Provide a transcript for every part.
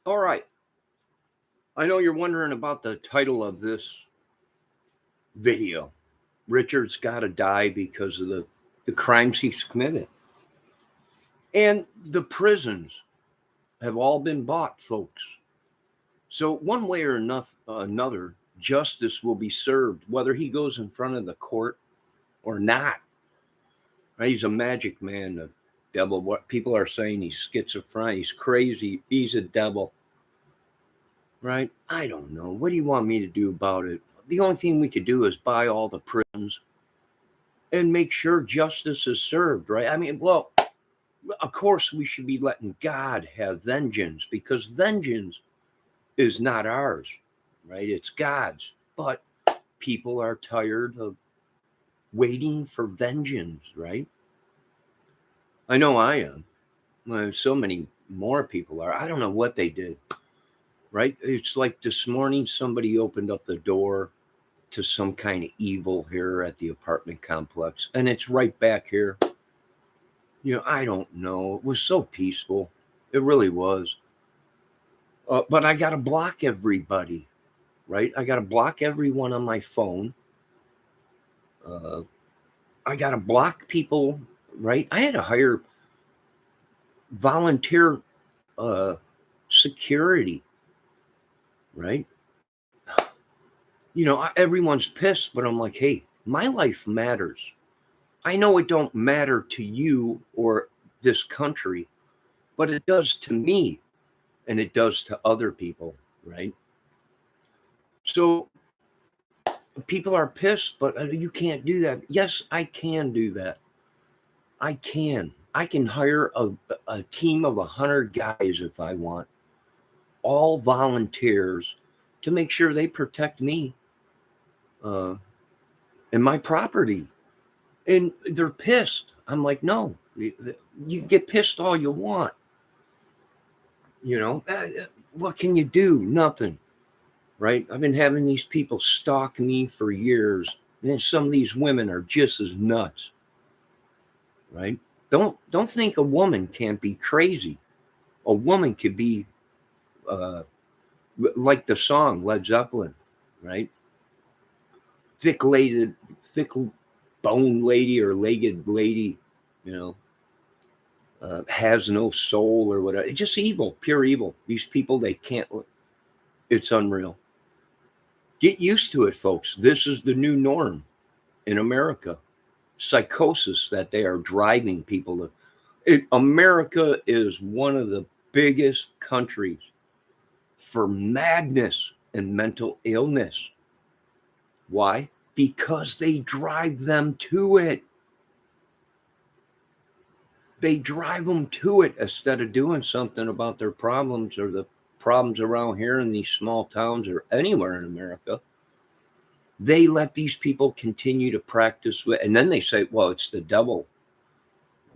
All right. I know you're wondering about the title of this video. Richard's got to die because of the crimes he's committed. And the prisons have all been bought, folks. So one way or another, justice will be served, whether he goes in front of the court or not. He's a magic man, the devil. What people are saying, he's schizophrenic, he's crazy, he's a devil. Right? I don't know. What do you want me to do about it? The only thing we could do is buy all the prisons and make sure justice is served, right? I mean, well, of course we should be letting God have vengeance, because vengeance is not ours, right? It's God's. But people are tired of waiting for vengeance, right? I know I am. Well, so many more people are. I don't know what they did, right? It's like this morning somebody opened up the door to some kind of evil here at the apartment complex, and it's right back here. I don't know. It was so peaceful. It really was. But I got to block everybody, right? I got to block everyone on my phone. I got to block people, right? I had to hire volunteer security, right? Everyone's pissed, but I'm like, hey, my life matters. I know it don't matter to you or this country, but it does to me, and it does to other people, right? So people are pissed, but you can't do that. Yes, I can do that. I can hire a team of 100 guys if I want, all volunteers, to make sure they protect me and my property. And they're pissed. I'm like, no, you can get pissed all you want. What can you do? Nothing, right? I've been having these people stalk me for years, and then some of these women are just as nuts, right? Don't think a woman can't be crazy. A woman could be like the song Led Zeppelin, right? Thick bone lady or legged lady, has no soul or whatever. It's just evil, pure evil. These people, they can't. It's unreal. Get used to it, folks. This is the new norm in America. Psychosis that they are driving people to. America is one of the biggest countries for madness and mental illness. Why? Because they drive them to it. They drive them to it instead of doing something about their problems or the problems around here in these small towns or anywhere in America. They let these people continue to practice with, and then they say, well, it's the devil.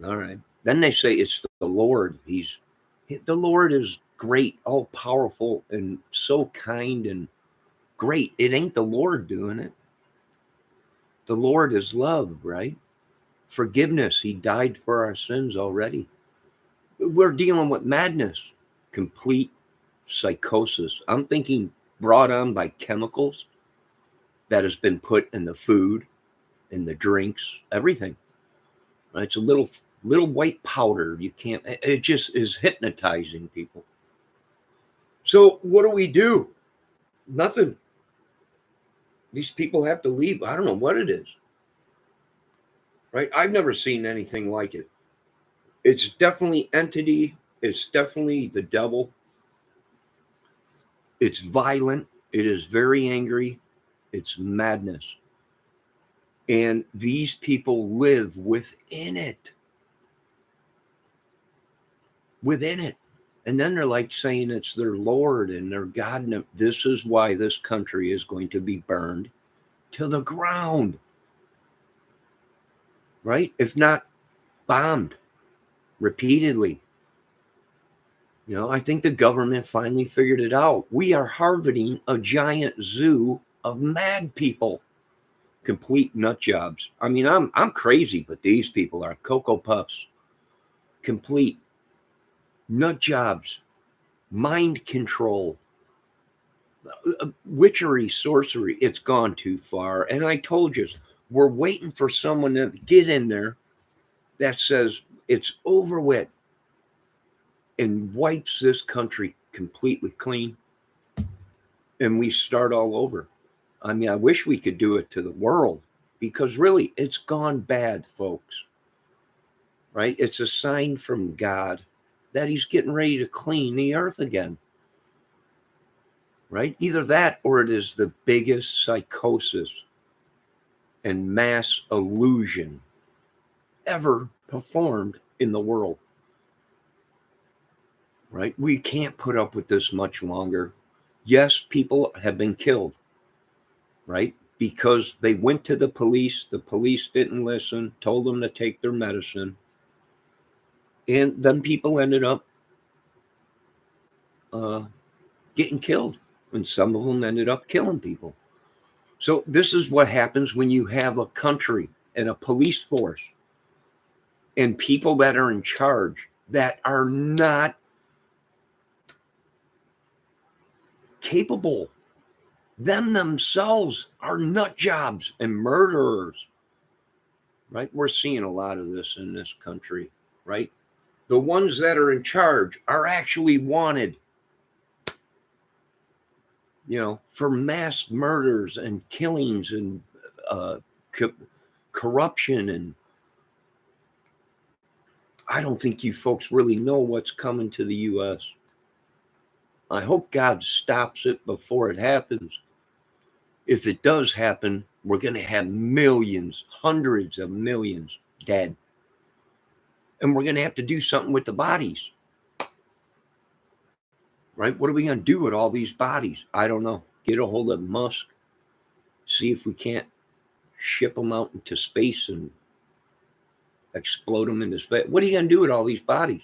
All right. Then they say it's the Lord. The Lord is great, all powerful, and so kind and great. It ain't the Lord doing it. The Lord is love, right? Forgiveness. He died for our sins already. We're dealing with madness, complete psychosis. I'm thinking brought on by chemicals that has been put in the food, in the drinks, everything. It's a little white powder. It just is hypnotizing people. So what do? Nothing. These people have to leave. I don't know what it is. Right? I've never seen anything like it. It's definitely entity. It's definitely the devil. It's violent. It is very angry. It's madness. And these people live within it. Within it. And then they're like saying it's their Lord and their God. And this is why this country is going to be burned to the ground. Right? If not bombed repeatedly. I think the government finally figured it out. We are harvesting a giant zoo of mad people. Complete nut jobs. I mean, I'm crazy, but these people are Cocoa Puffs. Complete nut jobs. mind control, witchery, sorcery. It's gone too far. And I told you, we're waiting for someone to get in there that says it's over with and wipes this country completely clean, and we start all over. I mean, I wish we could do it to the world, because really it's gone bad, folks. Right? It's a sign from God that he's getting ready to clean the earth again. Right? Either that, or it is the biggest psychosis and mass illusion ever performed in the world. Right? We can't put up with this much longer. Yes, people have been killed, right? Because they went to the police didn't listen, told them to take their medicine, and then people ended up getting killed, and some of them ended up killing people. So this is what happens when you have a country and a police force and people that are in charge that are not capable. Them themselves are nut jobs and murderers. Right? We're seeing a lot of this in this country, right? The ones that are in charge are actually wanted, for mass murders and killings and corruption. And I don't think you folks really know what's coming to the U.S. I hope God stops it before it happens. If it does happen, we're going to have millions, hundreds of millions dead. And we're going to have to do something with the bodies. Right? What are we going to do with all these bodies? I don't know. Get a hold of Musk. See if we can't ship them out into space and explode them into space. What are you going to do with all these bodies?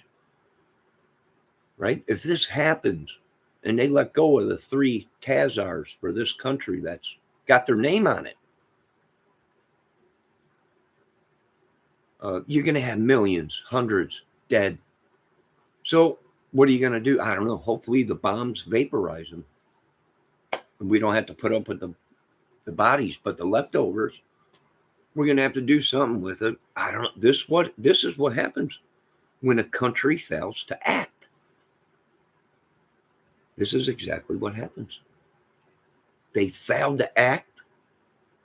Right? If this happens and they let go of the 3 Khazars for this country that's got their name on it, you're going to have millions, hundreds dead. So what are you going to do? I don't know. Hopefully the bombs vaporize them. And we don't have to put up with the bodies, but the leftovers, we're going to have to do something with it. I don't know. This is what happens when a country fails to act. This is exactly what happens. They failed to act.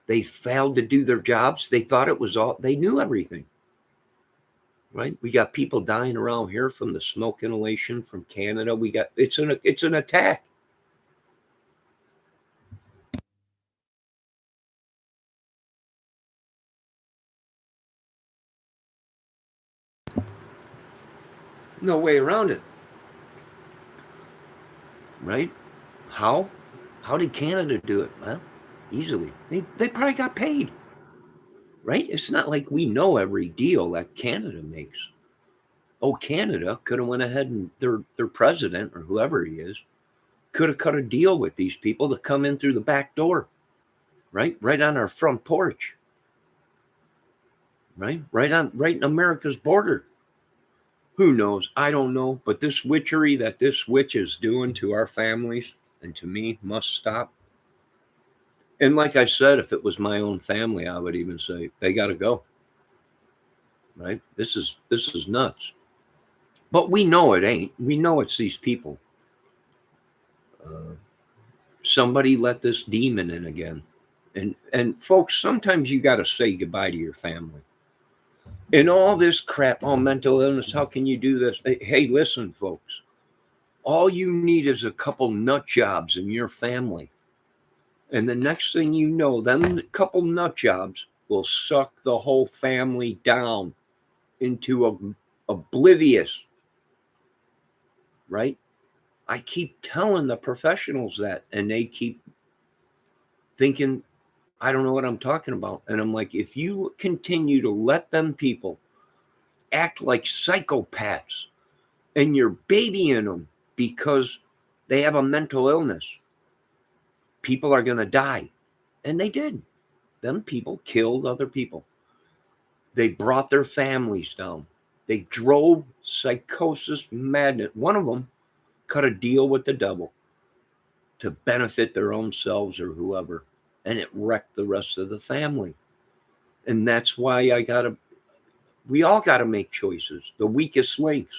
They failed to do their jobs. They thought it was all, they knew everything. Right? We got people dying around here from the smoke inhalation from Canada. It's an attack. No way around it. Right? How? How did Canada do it? Well, easily. They probably got paid. Right? It's not like we know every deal that Canada makes. Oh, Canada could have went ahead and their president or whoever he is could have cut a deal with these people to come in through the back door. Right on our front porch. Right in America's border. Who knows? I don't know. But this witchery that this witch is doing to our families and to me must stop. And like I said, if it was my own family, I would even say they got to go. Right? This is nuts. But we know it ain't. We know it's these people. Somebody let this demon in again. And folks, sometimes you got to say goodbye to your family. And all this crap, mental illness, how can you do this? Hey, listen, folks. All you need is a couple nut jobs in your family. And the next thing you know, them couple nut jobs will suck the whole family down into oblivious. Right? I keep telling the professionals that, and they keep thinking, I don't know what I'm talking about. And I'm like, if you continue to let them people act like psychopaths and you're babying them because they have a mental illness, people are going to die. And they did. Them people killed other people. They brought their families down. They drove psychosis madness. One of them cut a deal with the devil to benefit their own selves or whoever, and it wrecked the rest of the family. And that's why we all got to make choices. The weakest links,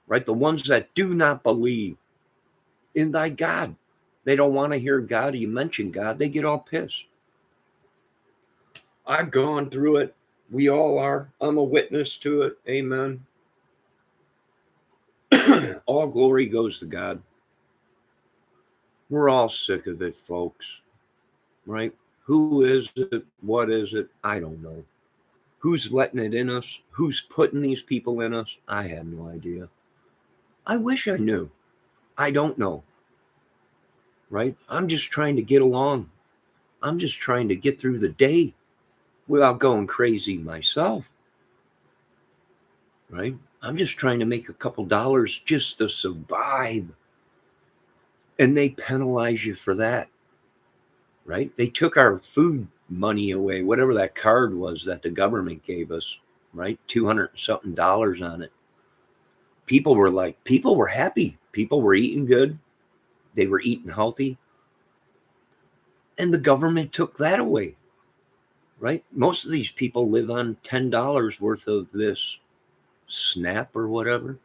right? The ones that do not believe in thy God. They don't want to hear God. You mention God, they get all pissed. I've gone through it. We all are. I'm a witness to it. Amen. All glory goes to God. We're all sick of it, folks. Right? Who is it? What is it? I don't know. Who's letting it in us? Who's putting these people in us? I have no idea. I wish I knew. I don't know. Right? I'm just trying to get along. I'm just trying to get through the day without going crazy myself. Right? I'm just trying to make a couple dollars just to survive. And they penalize you for that. Right? They took our food money away, whatever that card was that the government gave us, right? $200 something on it. People were happy. People were eating good. They were eating healthy. And the government took that away, right? Most of these people live on $10 worth of this SNAP or whatever.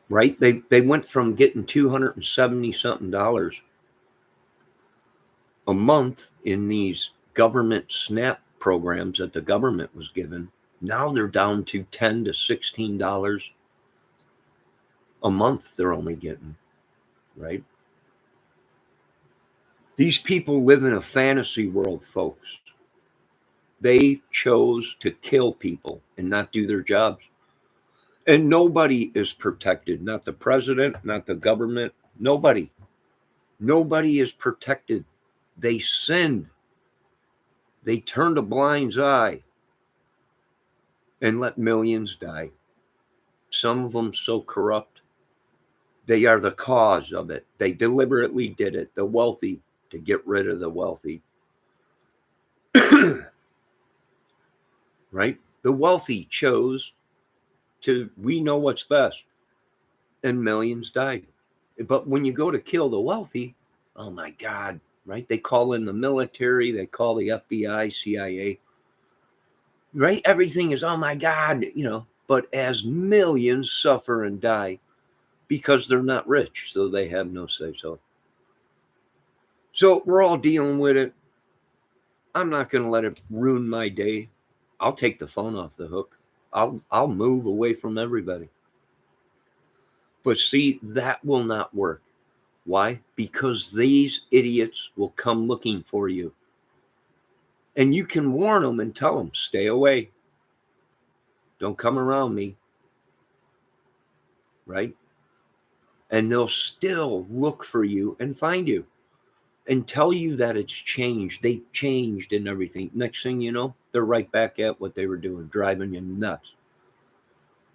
Right? They went from getting $270 something a month in these government SNAP programs that the government was given. Now they're down to $10 to $16 a month they're only getting, right? These people live in a fantasy world, folks. They chose to kill people and not do their jobs. And nobody is protected, not the president, not the government, nobody. Nobody is protected. They sinned. They turned a blind eye and let millions die. Some of them so corrupt. They are the cause of it. They deliberately did it. The wealthy, to get rid of the wealthy. Right? The wealthy chose we know what's best. And millions died. But when you go to kill the wealthy, oh my God, right? They call in the military, they call the FBI, CIA, right? Everything is, oh my God, but as millions suffer and die because they're not rich, so they have no say so. So we're all dealing with it. I'm not going to let it ruin my day. I'll take the phone off the hook. I'll move away from everybody. But see, that will not work. Why? Because these idiots will come looking for you. And you can warn them and tell them, stay away. Don't come around me. Right? And they'll still look for you and find you and tell you that it's changed. They've changed and everything. Next thing you know, they're right back at what they were doing, driving you nuts.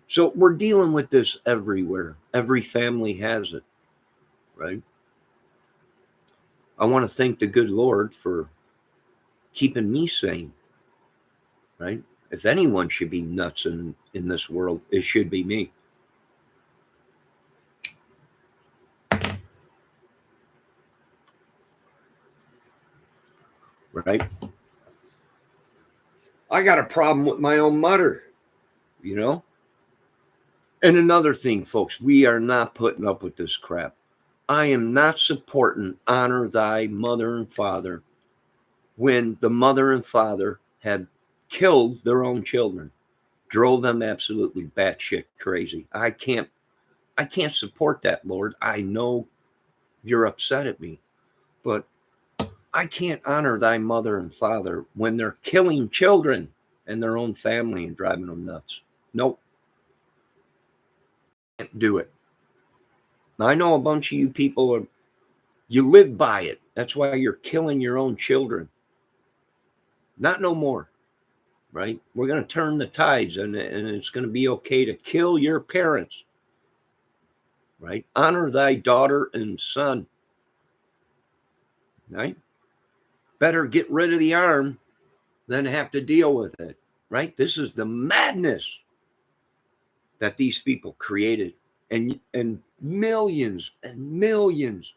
So we're dealing with this everywhere. Every family has it, right? I want to thank the good Lord for keeping me sane, right? If anyone should be nuts in this world, it should be me. Right? I got a problem with my own mother, And another thing, folks, we are not putting up with this crap. I am not supporting honor thy mother and father when the mother and father had killed their own children, drove them absolutely batshit crazy. I can't support that, Lord. I know you're upset at me, but I can't honor thy mother and father when they're killing children and their own family and driving them nuts. Nope. Can't do it. I know a bunch of you people you live by it. That's why you're killing your own children. Not no more, right? We're going to turn the tides and it's going to be okay to kill your parents, right? Honor thy daughter and son, right? Better get rid of the arm than have to deal with it, right? This is the madness. that these people created, and millions and millions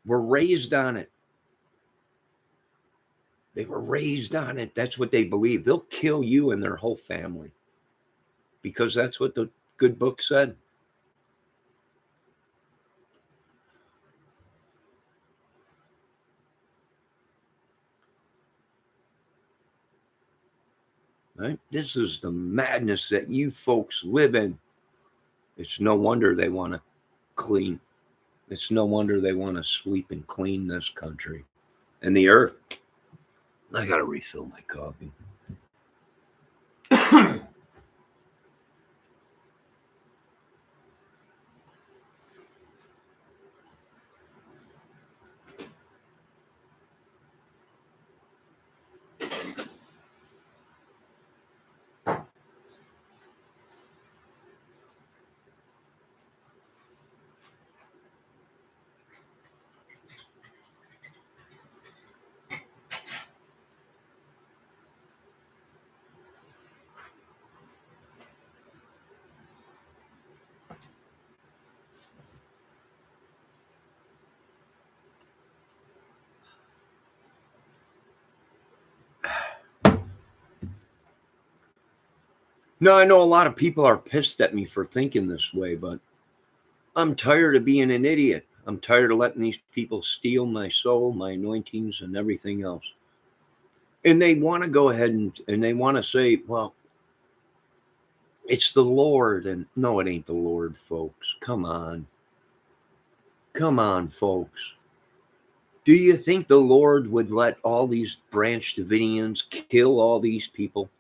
were raised on it. They were raised on it. That's what they believe. They'll kill you and their whole family because that's what the good book said. Right? This is the madness that you folks live in. It's no wonder they want to clean. It's no wonder they want to sweep and clean this country and the earth. I got to refill my coffee. No, I know a lot of people are pissed at me for thinking this way, but I'm tired of being an idiot. I'm tired of letting these people steal my soul, my anointings, and everything else. And they want to go ahead and they want to say, well, it's the Lord. And no, it ain't the Lord, folks. Come on. Come on, folks. Do you think the Lord would let all these Branch Davidians kill all these people?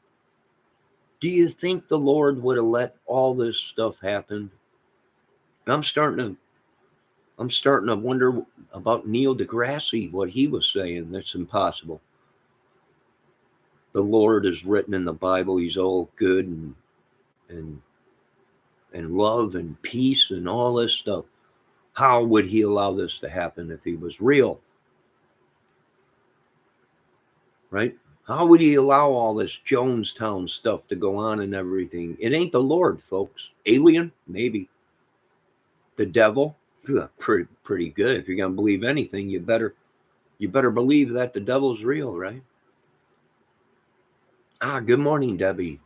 Do you think the Lord would have let all this stuff happen? I'm starting to wonder about Neil deGrasse, what he was saying. That's impossible. The Lord is written in the Bible. He's all good and love and peace and all this stuff. How would he allow this to happen if he was real? Right? How would he allow all this Jonestown stuff to go on and everything? It ain't the Lord, folks. Alien? Maybe. The devil? Pretty good. If you're going to believe anything, you better believe that the devil's real, right? Good morning, Debbie.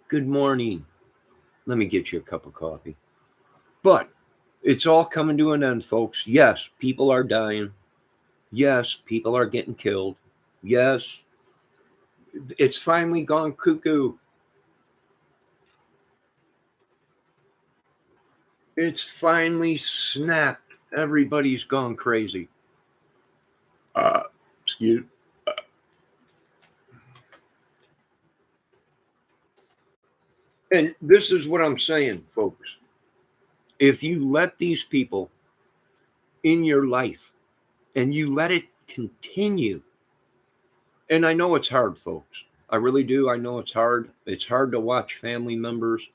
Good morning. Let me get you a cup of coffee. But it's all coming to an end, folks. Yes, people are dying. Yes, people are getting killed. Yes, it's finally gone cuckoo. It's finally snapped. Everybody's gone crazy. Excuse. And this is what I'm saying, folks. If you let these people in your life and you let it continue, and I know it's hard, folks. I really do. I know it's hard. It's hard to watch family members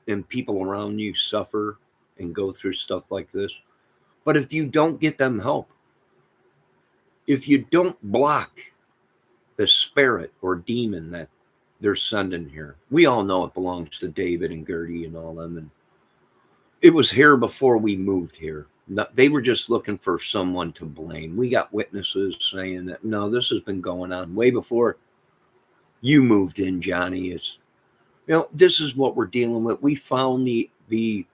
and people around you suffer and go through stuff like this. But if you don't get them help, if you don't block the spirit or demon that they're sending here, we all know it belongs to David and Gertie and all them. And it was here before we moved here. They were just looking for someone to blame. We got witnesses saying that, no, this has been going on way before you moved in, Johnny. It's, this is what we're dealing with. We found the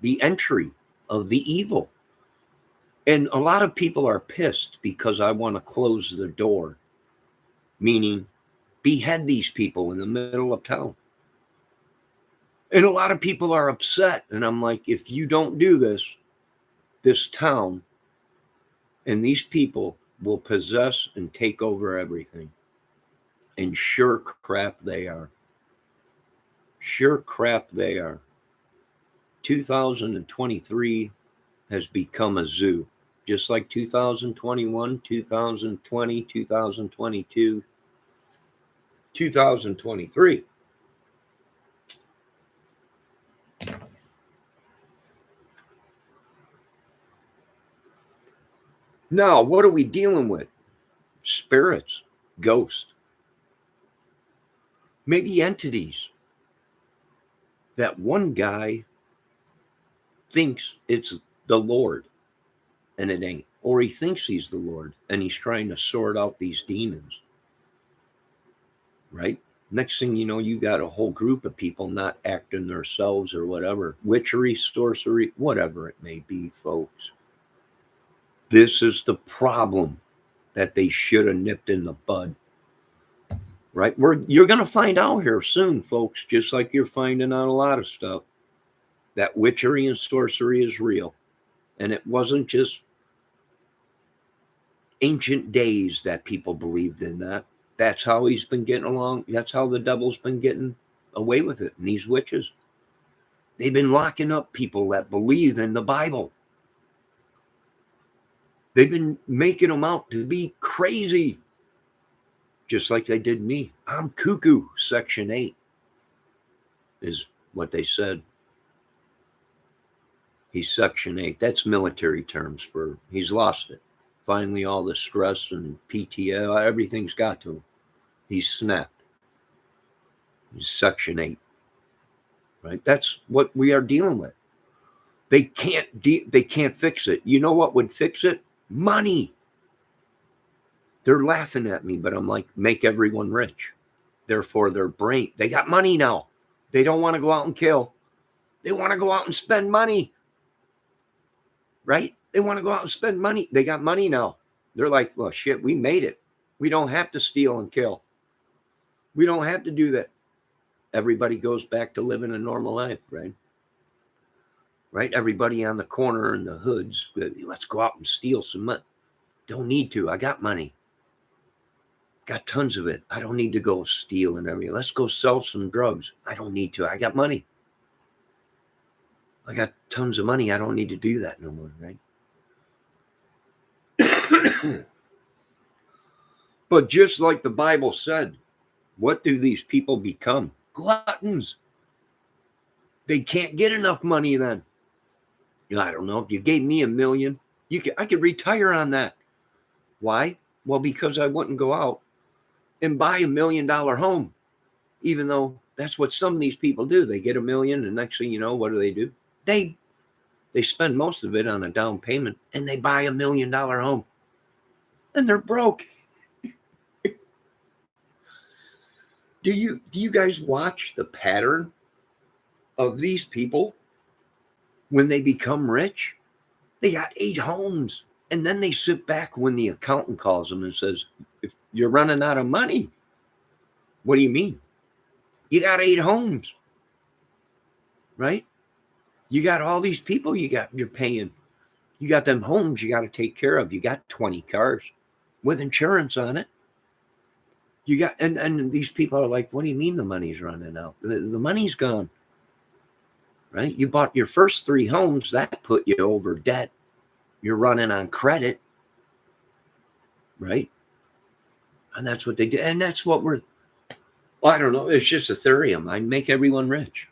entry of the evil. And a lot of people are pissed because I want to close the door, meaning behead these people in the middle of town. And a lot of people are upset. And I'm like, if you don't do this, this town and these people will possess and take over everything. And sure crap they are. Sure crap they are. 2023 has become a zoo. Just like 2021, 2020, 2022, 2023. Now, what are we dealing with? Spirits, ghosts, maybe entities, that one guy thinks it's the Lord and it ain't. Or he thinks he's the Lord and he's trying to sort out these demons. Right? Next thing you know, you got a whole group of people not acting themselves or whatever. Witchery, sorcery, whatever it may be, folks. This is the problem that they should have nipped in the bud. Right? You're going to find out here soon, folks, just like you're finding out a lot of stuff, that witchery and sorcery is real. And it wasn't just ancient days that people believed in that. That's how he's been getting along. That's how the devil's been getting away with it. And these witches, they've been locking up people that believe in the Bible. They've been making them out to be crazy, just like they did me. I'm cuckoo, Section 8 is what they said. He's Section 8. That's military terms for he's lost it. Finally, all the stress and PTO, everything's got to him. He's snapped. He's Section 8. Right? That's what we are dealing with. They can't fix it. You know what would fix it? Money. They're laughing at me, but I'm like, make everyone rich. Therefore, their brain, they got money now. They don't want to go out and kill. They want to go out and spend money. Right? They want to go out and spend money. They got money now. They're like, well, shit, we made it. We don't have to steal and kill. We don't have to do that. Everybody goes back to living a normal life, right? Right? Everybody on the corner and the hoods, let's go out and steal some money. Don't need to. I got money. Got tons of it. I don't need to go steal and everything. Let's go sell some drugs. I don't need to. I got money. I got tons of money. I don't need to do that no more, right? But just like the Bible said, what do these people become? Gluttons. They can't get enough money then. I don't know. If you gave me $1 million, I could retire on that. Why? Well, because I wouldn't go out and buy $1 million home, even though that's what some of these people do. They get $1 million, and next thing you know, what do? They spend most of it on a down payment, and they buy $1 million home, and they're broke. Do you guys watch the pattern of these people when they become rich? They got 8 homes, and then they sit back when the accountant calls them and says, if you're running out of money. What do you mean? You got 8 homes, right? You got all these people you're paying. You got them homes you got to take care of. You got 20 cars with insurance on it. You got, and these people are like, what do you mean the money's running out? The money's gone, right? You bought your first 3 homes, that put you over debt. You're running on credit, right? And that's what they did. And that's what I don't know. It's just Ethereum. I make everyone rich.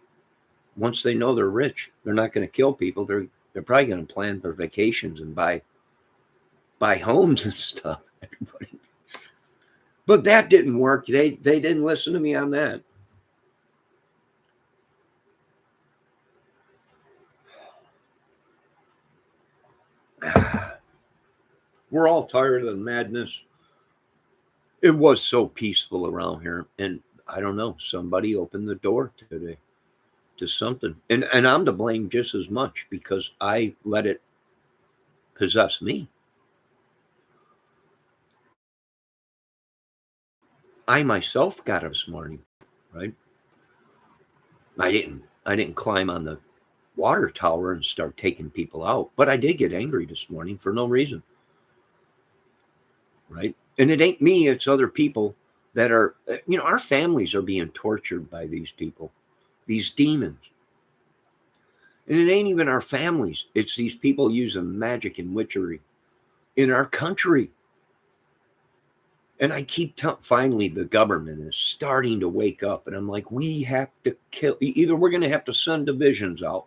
Once they know they're rich, they're not going to kill people. They're probably going to plan for vacations and buy homes and stuff. Everybody. But that didn't work. They didn't listen to me on that. We're all tired of the madness. It was so peaceful around here. And I don't know, somebody opened the door today to something. And I'm to blame just as much because I let it possess me. I myself got up this morning, right? I didn't climb on the water tower and start taking people out, but I did get angry this morning for no reason, right? And it ain't me, it's other people that are, our families are being tortured by these people, these demons. And it ain't even our families, it's these people using magic and witchery in our country. And I keep finally the government is starting to wake up. And I'm like, we have to kill, either we're going to have to send divisions out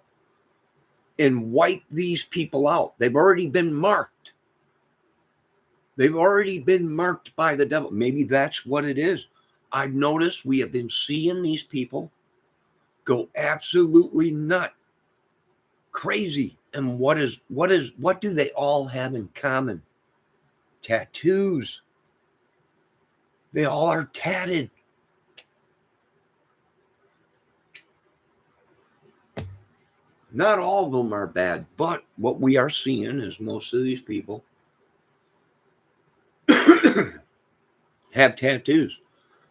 and wipe these people out. They've already been marked. They've already been marked by the devil. Maybe that's what it is. I've noticed we have been seeing these people go absolutely nut, crazy. And what do they all have in common? Tattoos. They all are tatted. Not all of them are bad, but what we are seeing is most of these people have tattoos.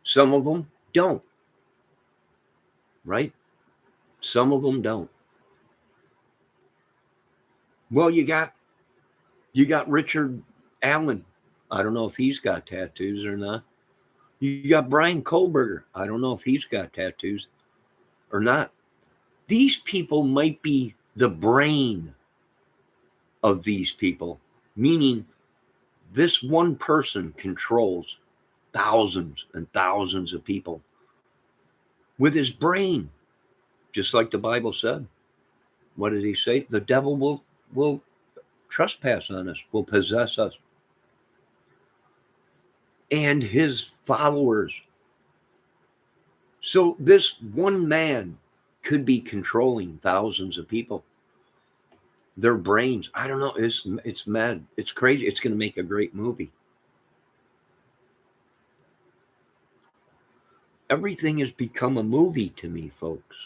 Some of them don't, right? Some of them don't. Well, you got Richard Allen. I don't know if he's got tattoos or not. You got Brian Kohlberger. I don't know if he's got tattoos or not. These people might be the brain of these people, meaning this one person controls thousands and thousands of people with his brain, just like the Bible said. What did he say? The devil will trespass on us, will possess us. And his followers. So this one man could be controlling thousands of people. Their brains, I don't know, it's mad. It's crazy. It's going to make a great movie. Everything has become a movie to me, folks.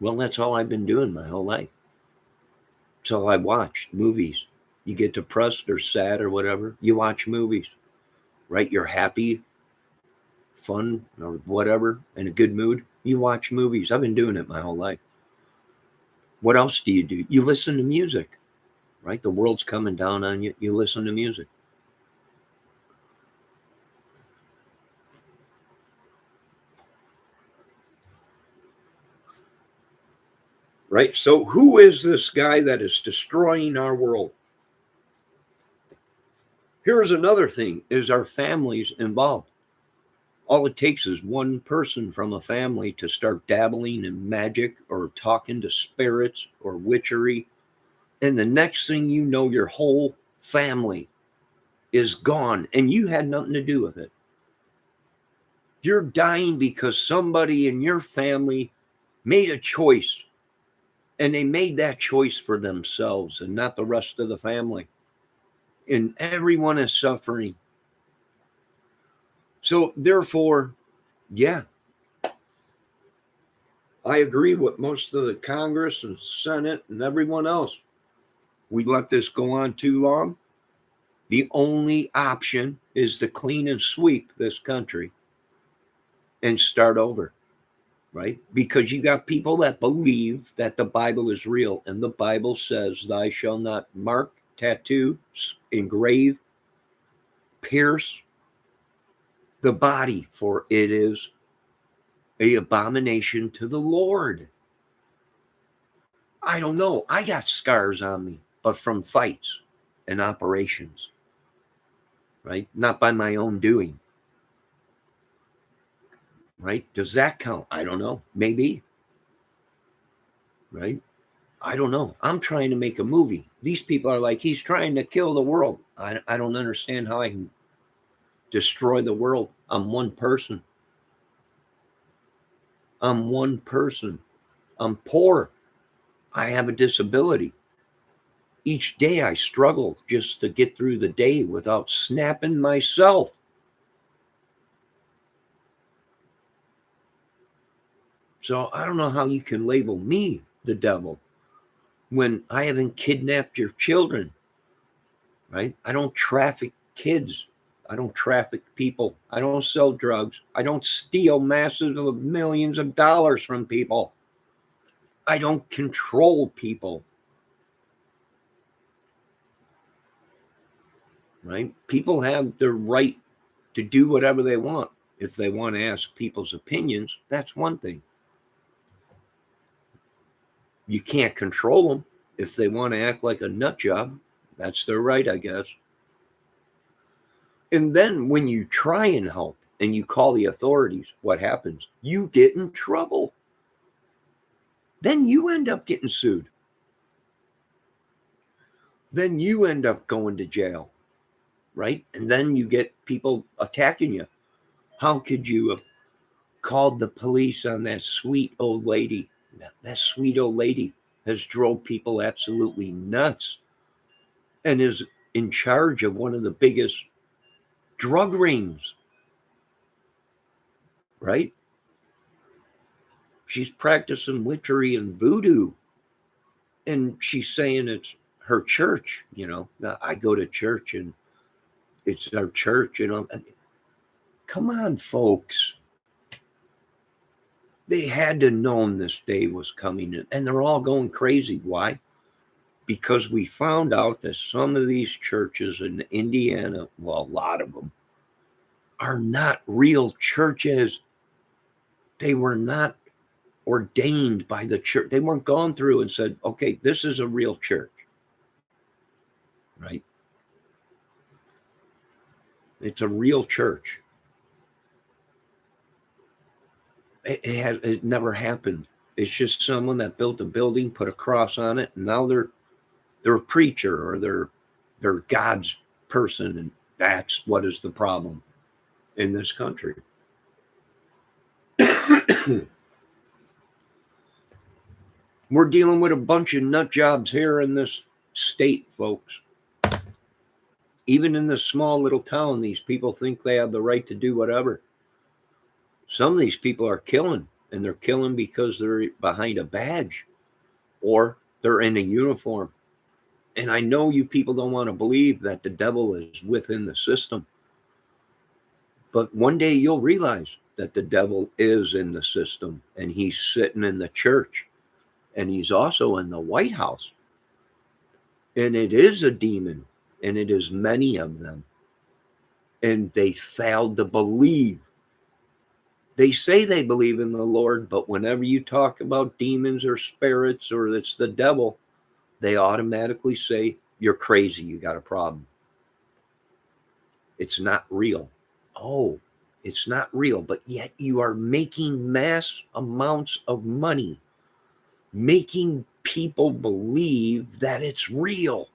Well, that's all I've been doing my whole life. That's all I watched, movies. You get depressed or sad or whatever, you watch movies, right? You're happy, fun, or whatever, in a good mood, you watch movies. I've been doing it my whole life. What else do? You listen to music, right? The world's coming down on you. You listen to music. Right? So who is this guy that is destroying our world? Here's another thing, is our families involved. All it takes is one person from a family to start dabbling in magic or talking to spirits or witchery. And the next thing you know, your whole family is gone and you had nothing to do with it. You're dying because somebody in your family made a choice, and they made that choice for themselves and not the rest of the family. And everyone is suffering. So therefore, yeah, I agree with most of the Congress and Senate and everyone else. We let this go on too long. The only option is to clean and sweep this country and start over, right? Because you got people that believe that the Bible is real, and the Bible says, "Thou shalt not mark, tattoo, engrave, pierce the body, for it is an abomination to the Lord." I don't know. I got scars on me, but from fights and operations, right? Not by my own doing, right? Does that count? I don't know. Maybe, right? I don't know. I'm trying to make a movie. These people are like, he's trying to kill the world. I don't understand how I can destroy the world. I'm one person. I'm one person. I'm poor. I have a disability. Each day I struggle just to get through the day without snapping myself. So I don't know how you can label me the devil when I haven't kidnapped your children, right? I don't traffic kids. I don't traffic people. I don't sell drugs. I don't steal masses of millions of dollars from people. I don't control people, right? People have the right to do whatever they want. If they want to ask people's opinions, that's one thing. You can't control them. If they want to act like a nut job, that's their right, I guess. And then when you try and help and you call the authorities, what happens? You get in trouble. Then you end up getting sued. Then you end up going to jail, right? And then you get people attacking you. How could you called the police on that sweet old lady. That sweet old lady has drove people absolutely nuts and is in charge of one of the biggest drug rings, right? She's practicing witchery and voodoo. And she's saying it's her church, you know. Now, I go to church and it's our church, you know. Come on, folks. They had to known this day was coming, and they're all going crazy. Why? Because we found out that some of these churches in Indiana, well, a lot of them, are not real churches. They were not ordained by the church. They weren't gone through and said, okay, this is a real church, right? It's a real church. It never happened. It's just someone that built a building, put a cross on it, and now they're a preacher or they're God's person, and that's what is the problem in this country. We're dealing with a bunch of nut jobs here in this state, folks. Even in this small little town, these people think they have the right to do whatever. Some of these people are killing, and they're killing because they're behind a badge or they're in a uniform. And I know you people don't want to believe that the devil is within the system. But one day you'll realize that the devil is in the system, and he's sitting in the church, and he's also in the White House. And it is a demon, and it is many of them. And they failed to believe. They say they believe in the Lord, but whenever you talk about demons or spirits or it's the devil, they automatically say, you're crazy, you got a problem. It's not real. Oh, it's not real, but yet you are making mass amounts of money, making people believe that it's real.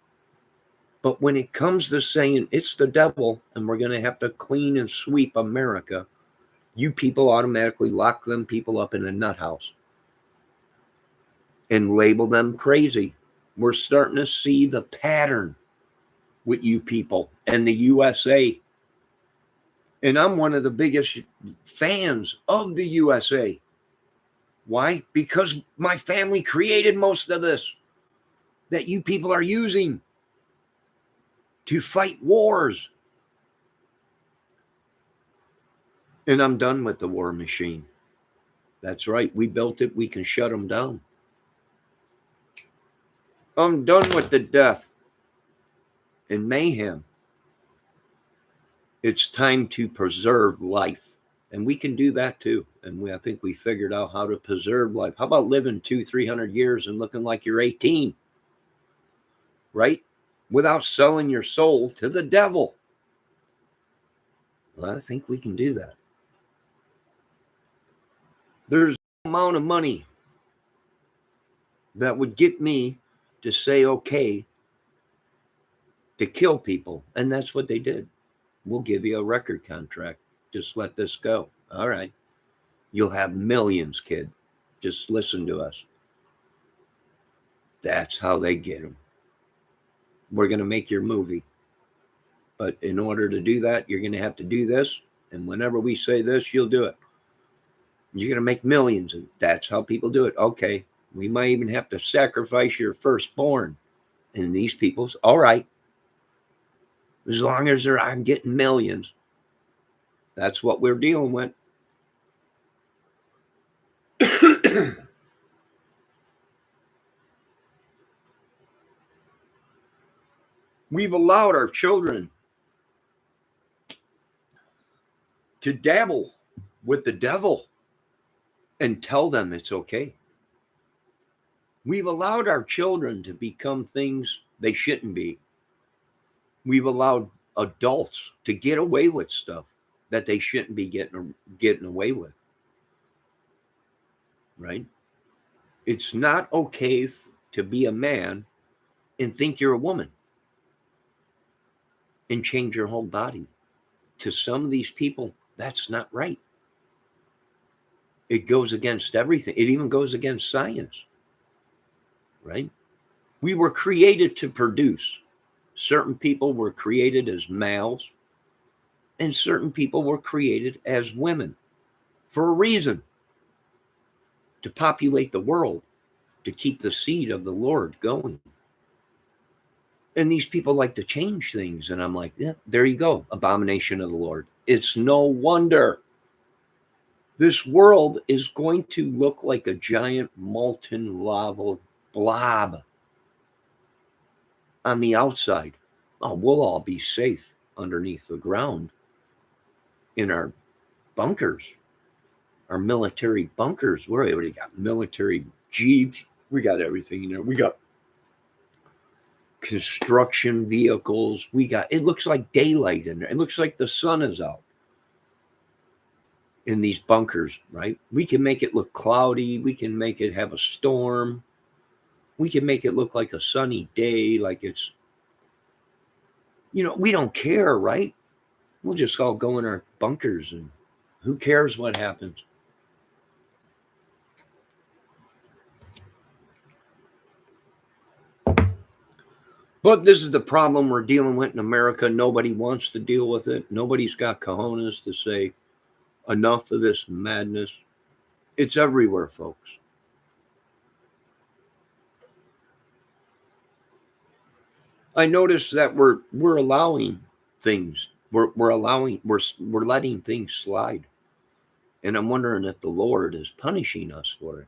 But when it comes to saying it's the devil and we're going to have to clean and sweep America, you people automatically lock them people up in a nut house and label them crazy. We're starting to see the pattern with you people and the USA. And I'm one of the biggest fans of the USA. Why? Because my family created most of this that you people are using to fight wars. And I'm done with the war machine. That's right. We built it. We can shut them down. I'm done with the death and mayhem. It's time to preserve life. And we can do that too. And I think we figured out how to preserve life. How about living 200-300 years and looking like you're 18? Right? Without selling your soul to the devil. Well, I think we can do that. There's no amount of money that would get me to say okay to kill people. And that's what they did. We'll give you a record contract. Just let this go. All right. You'll have millions, kid. Just listen to us. That's how they get them. We're going to make your movie. But in order to do that, you're going to have to do this. And whenever we say this, you'll do it. You're going to make millions. And that's how people do it. Okay. We might even have to sacrifice your firstborn. And these people's, all right. As long as I'm getting millions. That's what we're dealing with. We've allowed our children to dabble with the devil and tell them it's okay. We've allowed our children to become things they shouldn't be. We've allowed adults to get away with stuff that they shouldn't be getting away with. Right? It's not okay to be a man and think you're a woman and change your whole body. To some of these people, that's not right. It goes against everything. It even goes against science, right? We were created to produce. Certain people were created as males, and certain people were created as women for a reason, to populate the world, to keep the seed of the Lord going. And these people like to change things. And I'm like, yeah, there you go. Abomination of the Lord. It's no wonder this world is going to look like a giant molten lava blob on the outside. Oh, we'll all be safe underneath the ground in our bunkers, our military bunkers. We already got military jeeps. We got everything in there. We got construction vehicles. It looks like daylight in there. It looks like the sun is out in these bunkers, right? We can make it look cloudy. We can make it have a storm. We can make it look like a sunny day, like it's, we don't care, right? We'll just all go in our bunkers and who cares what happens? But this is the problem we're dealing with in America. Nobody wants to deal with it. Nobody's got cojones to say enough of this madness. It's everywhere, folks. I noticed that we're allowing things. We're letting things slide. And I'm wondering if the Lord is punishing us for it.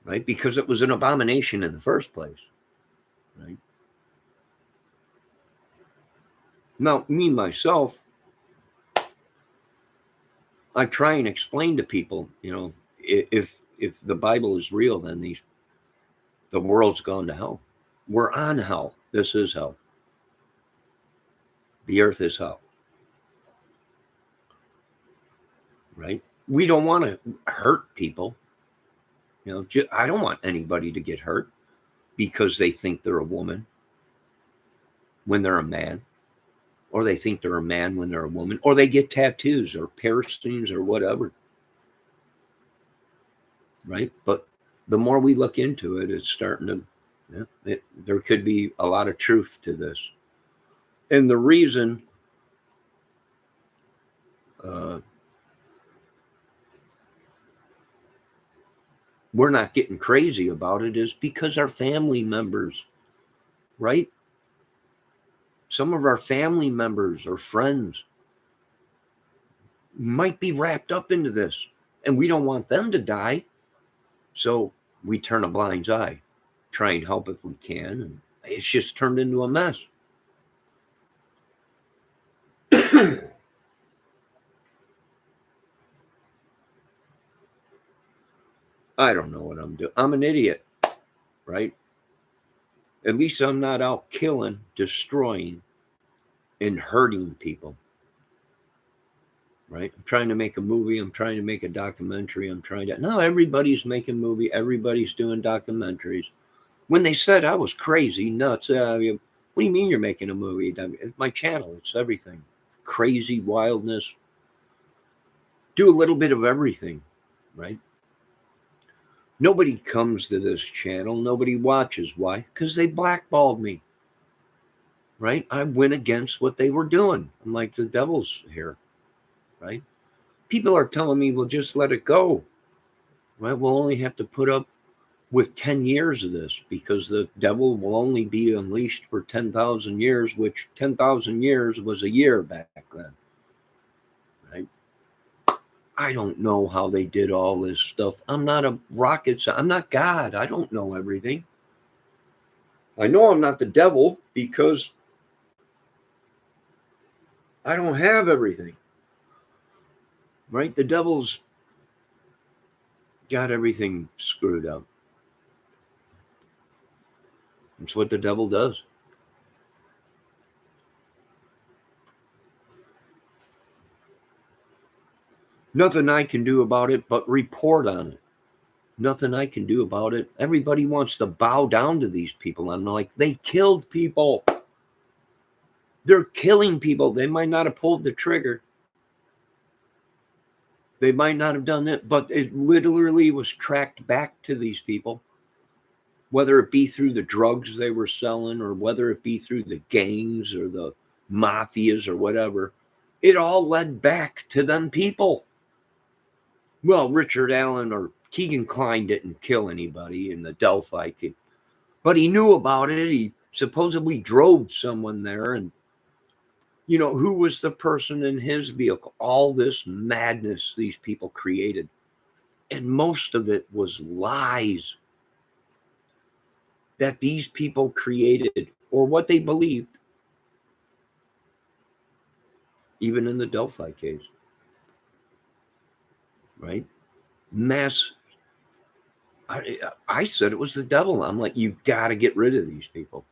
Right? Because it was an abomination in the first place. Right? Now, me, myself, I try and explain to people, if the Bible is real, then the world's gone to hell. We're on hell. This is hell. The earth is hell. Right? We don't want to hurt people. I don't want anybody to get hurt because they think they're a woman when they're a man, or they think they're a man when they're a woman, or they get tattoos or piercings or whatever. Right? But the more we look into it, it's starting to, there could be a lot of truth to this. And the reason we're not getting crazy about it is because our family members, right? Some of our family members or friends might be wrapped up into this, and we don't want them to die. So we turn a blind eye, try and help if we can. And it's just turned into a mess. I don't know what I'm doing. I'm an idiot, right? At least I'm not out killing, destroying, and hurting people. Right? I'm trying to make a movie. I'm trying to make a documentary. No, everybody's making movie. Everybody's doing documentaries. When they said I was crazy, nuts, what do you mean you're making a movie? It's my channel. It's everything. Crazy wildness. Do a little bit of everything, right? Nobody comes to this channel. Nobody watches. Why? Because they blackballed me. Right? I went against what they were doing. I'm like, the devil's here. Right? People are telling me, well, just let it go. Right? We'll only have to put up with 10 years of this because the devil will only be unleashed for 10,000 years, which 10,000 years was a year back then. Right? I don't know how they did all this stuff. I'm not a rocket scientist. I'm not God. I don't know everything. I know I'm not the devil because I don't have everything. Right? The devil's got everything screwed up. That's what the devil does. Nothing I can do about it but report on it. Nothing I can do about it. Everybody wants to bow down to these people. I'm like, they killed people. They're killing people. They might not have pulled the trigger. They might not have done it, but it literally was tracked back to these people, whether it be through the drugs they were selling or whether it be through the gangs or the mafias or whatever. It all led back to them people. Well, Richard Allen or Keegan Kline didn't kill anybody in the Delphi case, but he knew about it. He supposedly drove someone there, and who was the person in his vehicle? All this madness these people created, and most of it was lies that these people created or what they believed, even in the Delphi case, right? Mass. I said it was the devil. I'm like, you got to get rid of these people.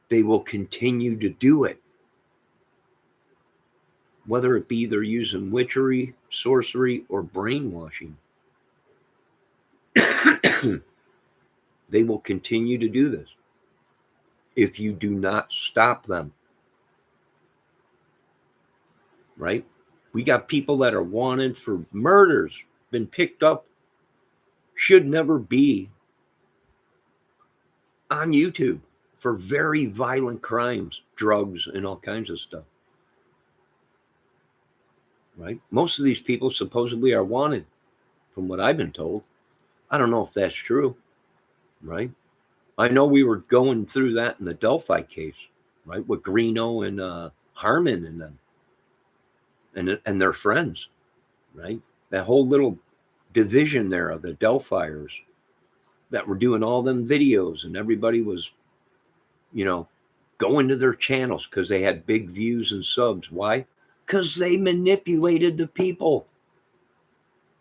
They will continue to do it. Whether it be they're using witchery, sorcery, or brainwashing. They will continue to do this if you do not stop them. Right? We got people that are wanted for murders, been picked up, should never be on YouTube for very violent crimes, drugs, and all kinds of stuff. Right? Most of these people supposedly are wanted, from what I've been told. I don't know if that's true. Right? I know we were going through that in the Delphi case, right? With Greeno and Harmon and them. And their friends, right? That whole little division there of the Delphiers that were doing all them videos, and everybody was, going to their channels because they had big views and subs. Why? Because they manipulated the people.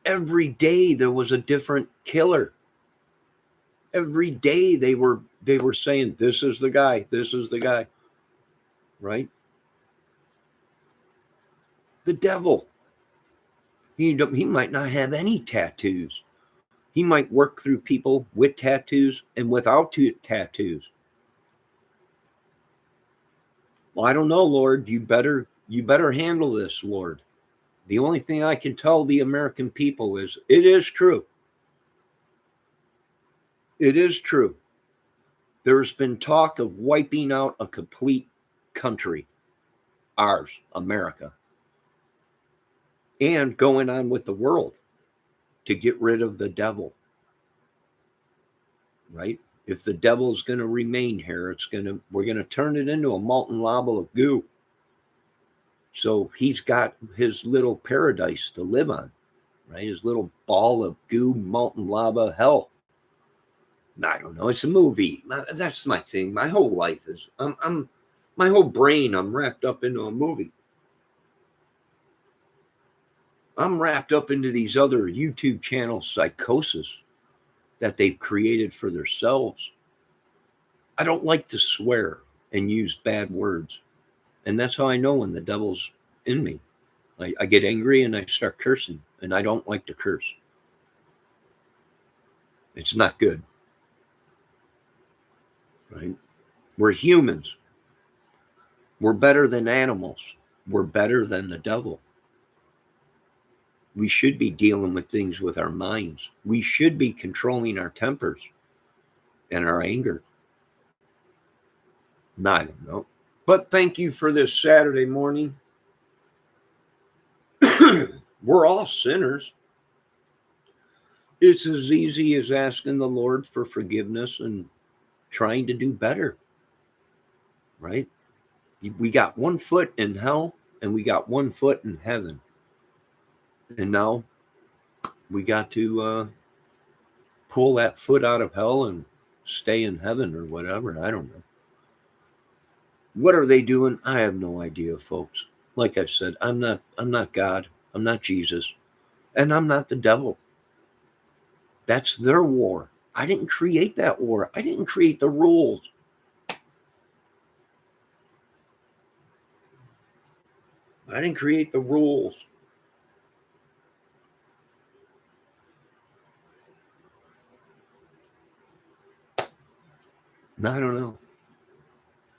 Every day there was a different killer. Every day they were saying, this is the guy, this is the guy, right? The devil. He might not have any tattoos. He might work through people with tattoos and without tattoos. Well, I don't know, Lord. You better handle this, Lord. The only thing I can tell the American people is it is true. It is true. There's been talk of wiping out a complete country, ours, America, and going on with the world to get rid of the devil. Right? If the devil is going to remain here, we're going to turn it into a molten lava of goo. So he's got his little paradise to live on, right? His little ball of goo, molten lava, hell. I don't know. It's a movie. That's my thing. My whole life is my whole brain. I'm wrapped up into a movie. I'm wrapped up into these other YouTube channel psychosis that they've created for themselves. I don't like to swear and use bad words. And that's how I know when the devil's in me. I get angry and I start cursing, and I don't like to curse. It's not good. Right? We're humans. We're better than animals. We're better than the devil. We should be dealing with things with our minds. We should be controlling our tempers and our anger. I don't know. But thank you for this Saturday morning. We're all sinners. It's as easy as asking the Lord for forgiveness and trying to do better. Right? We got one foot in hell and we got one foot in heaven. And now we got to pull that foot out of hell and stay in heaven or whatever. I don't know. What are they doing? I have no idea, folks. Like I said, I'm not God. I'm not Jesus. And I'm not the devil. That's their war. I didn't create that war. I didn't create the rules. I didn't create the rules. I don't know.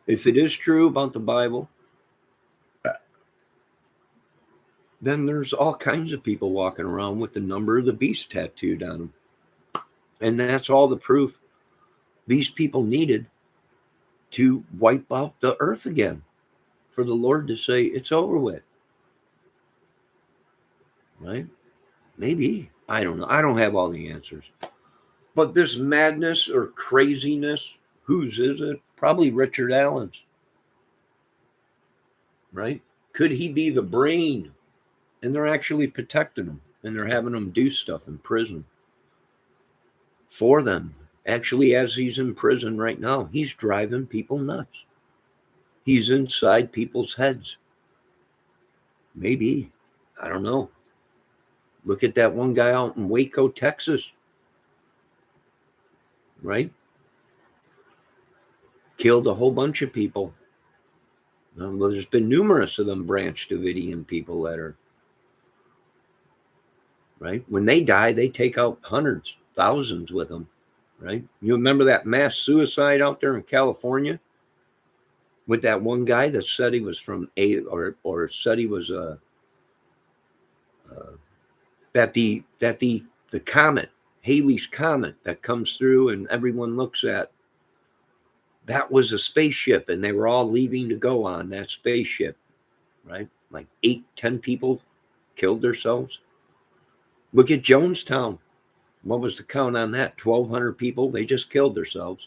If it is true about the Bible, then there's all kinds of people walking around with the number of the beast tattooed on them. And that's all the proof these people needed to wipe out the earth again, for the Lord to say, it's over with. Right? Maybe. I don't know. I don't have all the answers. But this madness or craziness, whose is it? Probably Richard Allen's. Right? Could he be the brain? And they're actually protecting him, and they're having him do stuff in prison for them. Actually, as he's in prison right now, he's driving people nuts. He's inside people's heads. Maybe. I don't know. Look at that one guy out in Waco, Texas. Right? Killed a whole bunch of people. Well, there's been numerous of them Branch Davidian people that are, right? When they die, they take out hundreds, thousands with them, right? You remember that mass suicide out there in California with that one guy that said he was from or said he was that the comet, Halley's Comet that comes through and everyone looks at, that was a spaceship, and they were all leaving to go on that spaceship, right? Like 8-10 people killed themselves. Look at Jonestown. What was the count on that? 1,200 people. They just killed themselves.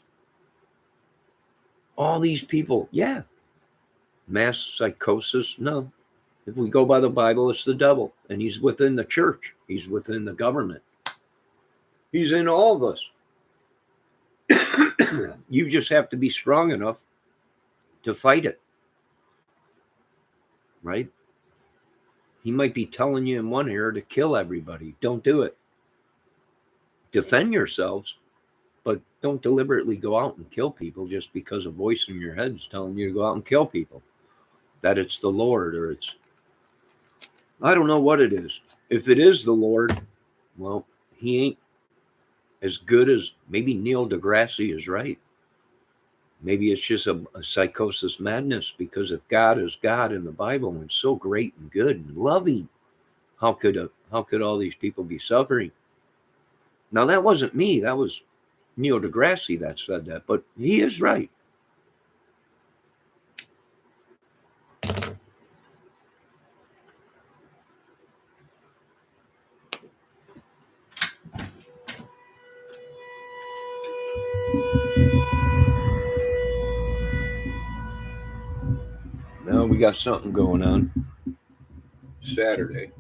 All these people, yeah. Mass psychosis, no. If we go by the Bible, it's the devil, and he's within the church. He's within the government. He's in all of us. You just have to be strong enough to fight it. Right? He might be telling you in one ear to kill everybody. Don't do it. Defend yourselves, but don't deliberately go out and kill people just because a voice in your head is telling you to go out and kill people. That it's the Lord, or it's, I don't know what it is. If it is the Lord, well, he ain't as good as, maybe Neil deGrasse is right. Maybe it's just a psychosis madness, because if God is God in the Bible and so great and good and loving, how could all these people be suffering? Now, that wasn't me. That was Neil deGrasse that said that, but he is right. Now we got something going on Saturday.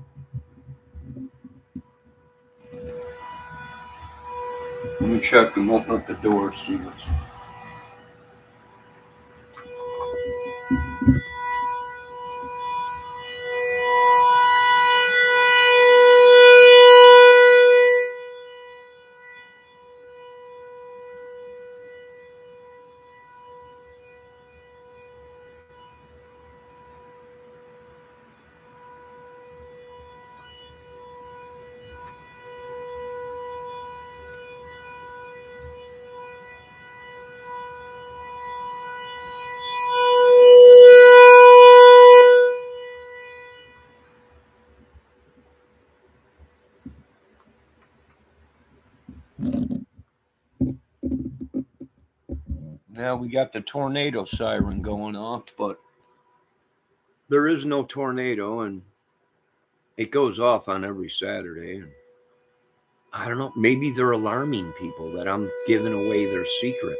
Let me check and open up the door, see what's. Now we got the tornado siren going off, but there is no tornado, and it goes off on every Saturday. And I don't know, maybe they're alarming people that I'm giving away their secret.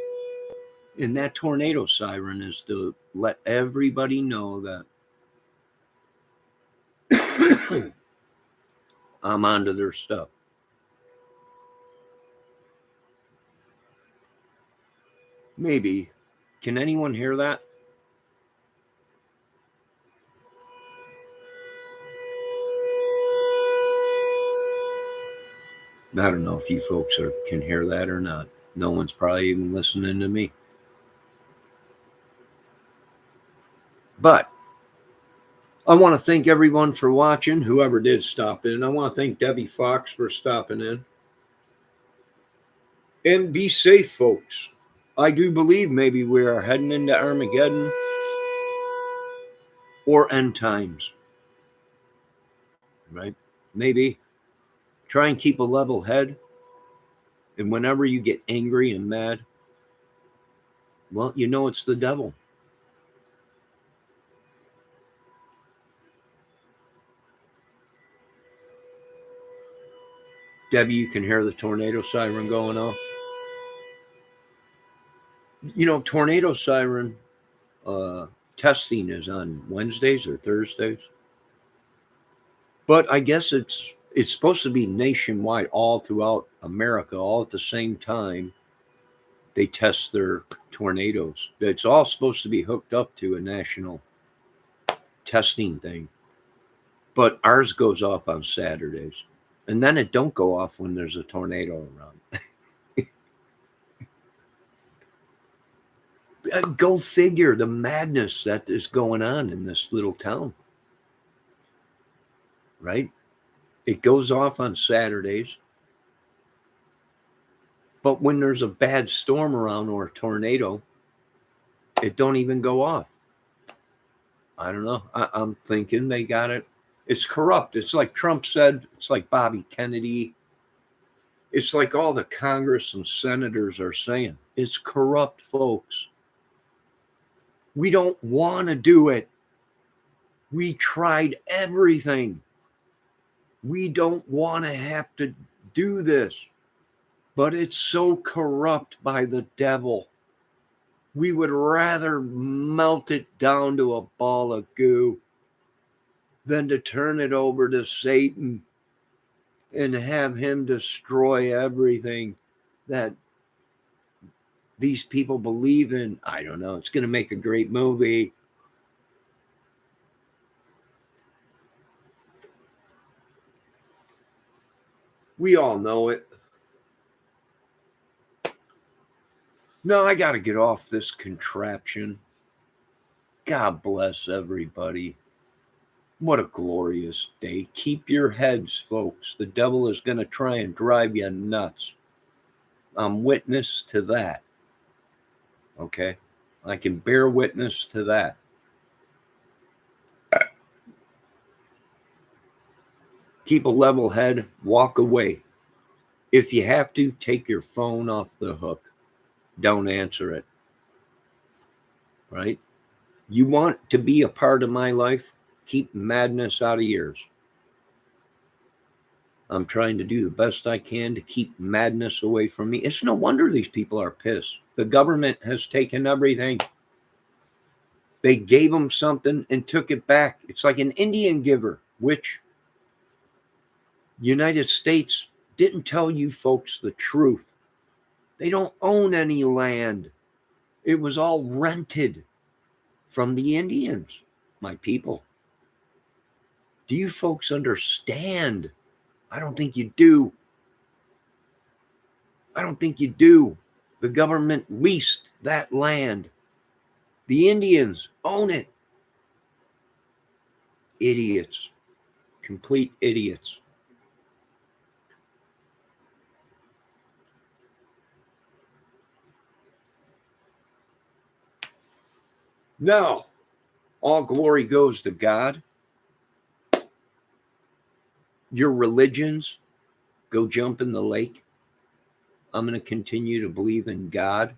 And that tornado siren is to let everybody know that I'm onto their stuff. Maybe. Can anyone hear that? I don't know if you folks can hear that or not. No one's probably even listening to me. But I want to thank everyone for watching, whoever did stop in. I want to thank Debbie Fox for stopping in. And be safe, folks. I do believe maybe we are heading into Armageddon or end times. right? Maybe try and keep a level head. And whenever you get angry and mad, well, you know it's the devil. Debbie, you can hear the tornado siren going off. You know, tornado siren testing is on Wednesdays or Thursdays. But I guess it's supposed to be nationwide, all throughout America, all at the same time. They test their tornadoes. It's all supposed to be hooked up to a national testing thing. But ours goes off on Saturdays. And then it don't go off when there's a tornado around. Go figure the madness that is going on in this little town. Right? It goes off on Saturdays. But when there's a bad storm around or a tornado, it don't even go off. I don't know. I'm thinking they got it. It's corrupt. It's like Trump said. It's like Bobby Kennedy. It's like all the Congress and senators are saying. It's corrupt, folks. We don't want to do it. We tried everything. We don't want to have to do this. But it's so corrupt by the devil. We would rather melt it down to a ball of goo than to turn it over to Satan and have him destroy everything that these people believe in. I don't know. It's going to make a great movie. We all know it. No, I got to get off this contraption. God bless everybody. What a glorious day. Keep your heads, folks. The devil is going to try and drive you nuts. I'm witness to that. Okay? I can bear witness to that. Keep a level head. Walk away. If you have to, take your phone off the hook. Don't answer it. Right? You want to be a part of my life? Keep madness out of yours. I'm trying to do the best I can to keep madness away from me. It's no wonder these people are pissed. The government has taken everything. They gave them something and took it back. It's like an Indian giver, which United States didn't tell you folks the truth. They don't own any land. It was all rented from the Indians, my people. Do you folks understand? I don't think you do. I don't think you do. The government leased that land. The Indians own it. Idiots. Complete idiots. Now, all glory goes to God. Your religions, go jump in the lake. I'm going to continue to believe in God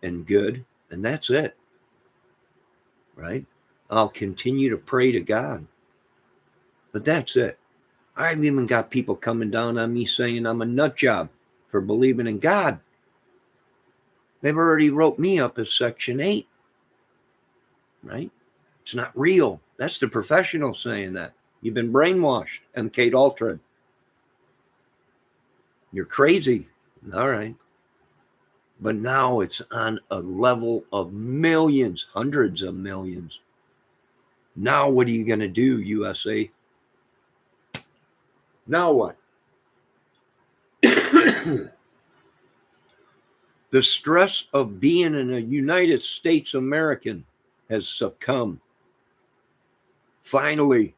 and good, and that's it. Right? I'll continue to pray to God. But that's it. I've even got people coming down on me saying I'm a nut job for believing in God. They've already wrote me up as Section 8. Right? It's not real. That's the professional saying that. You've been brainwashed, MK Ultra. You're crazy. All right. But now it's on a level of millions, hundreds of millions. Now what are you going to do, USA? Now what? The stress of being in a United States American has succumbed. Finally,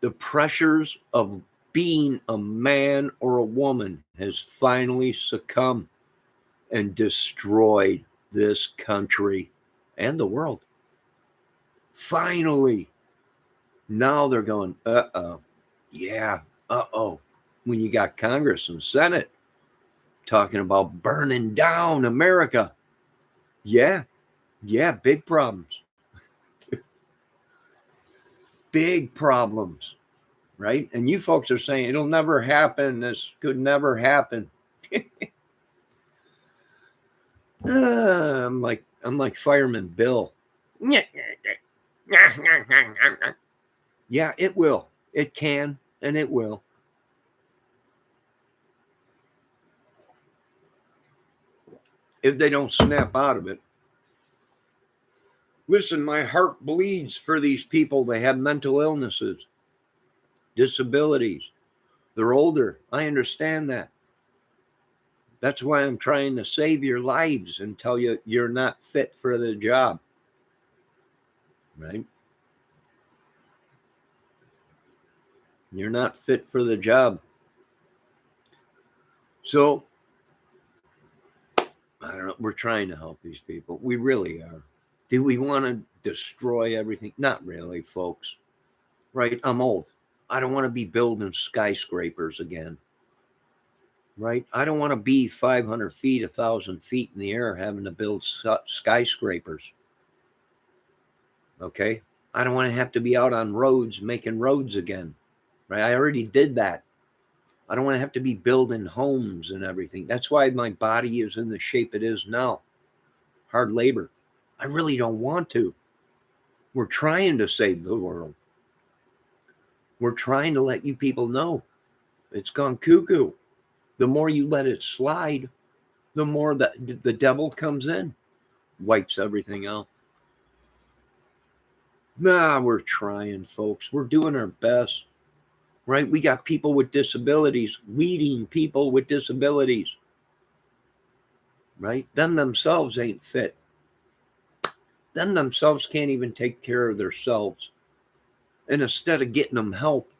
the pressures of being a man or a woman has finally succumbed and destroyed this country and the world. Finally, Now they're going, uh-oh. Yeah, uh-oh. When you got Congress and Senate talking about burning down America. Yeah, big problems. Big problems, right? And you folks are saying it'll never happen. This could never happen. I'm like Fireman Bill. Yeah, it will. It can, and it will. If they don't snap out of it. Listen, my heart bleeds for these people. They have mental illnesses, disabilities. They're older. I understand that. That's why I'm trying to save your lives and tell you you're not fit for the job. Right? You're not fit for the job. So, I don't know. We're trying to help these people. We really are. Do we want to destroy everything? Not really, folks. Right? I'm old. I don't want to be building skyscrapers again. Right? I don't want to be 500 feet, 1,000 feet in the air having to build skyscrapers. Okay? I don't want to have to be out on roads making roads again. Right? I already did that. I don't want to have to be building homes and everything. That's why my body is in the shape it is now. Hard labor. I really don't want to. We're trying to save the world. We're trying to let you people know it's gone cuckoo. The more you let it slide, the more the devil comes in, wipes everything out. Nah, we're trying, folks. We're doing our best, right? We got people with disabilities, leading people with disabilities, right? Them themselves ain't fit. Them themselves can't even take care of themselves. And instead of getting them help,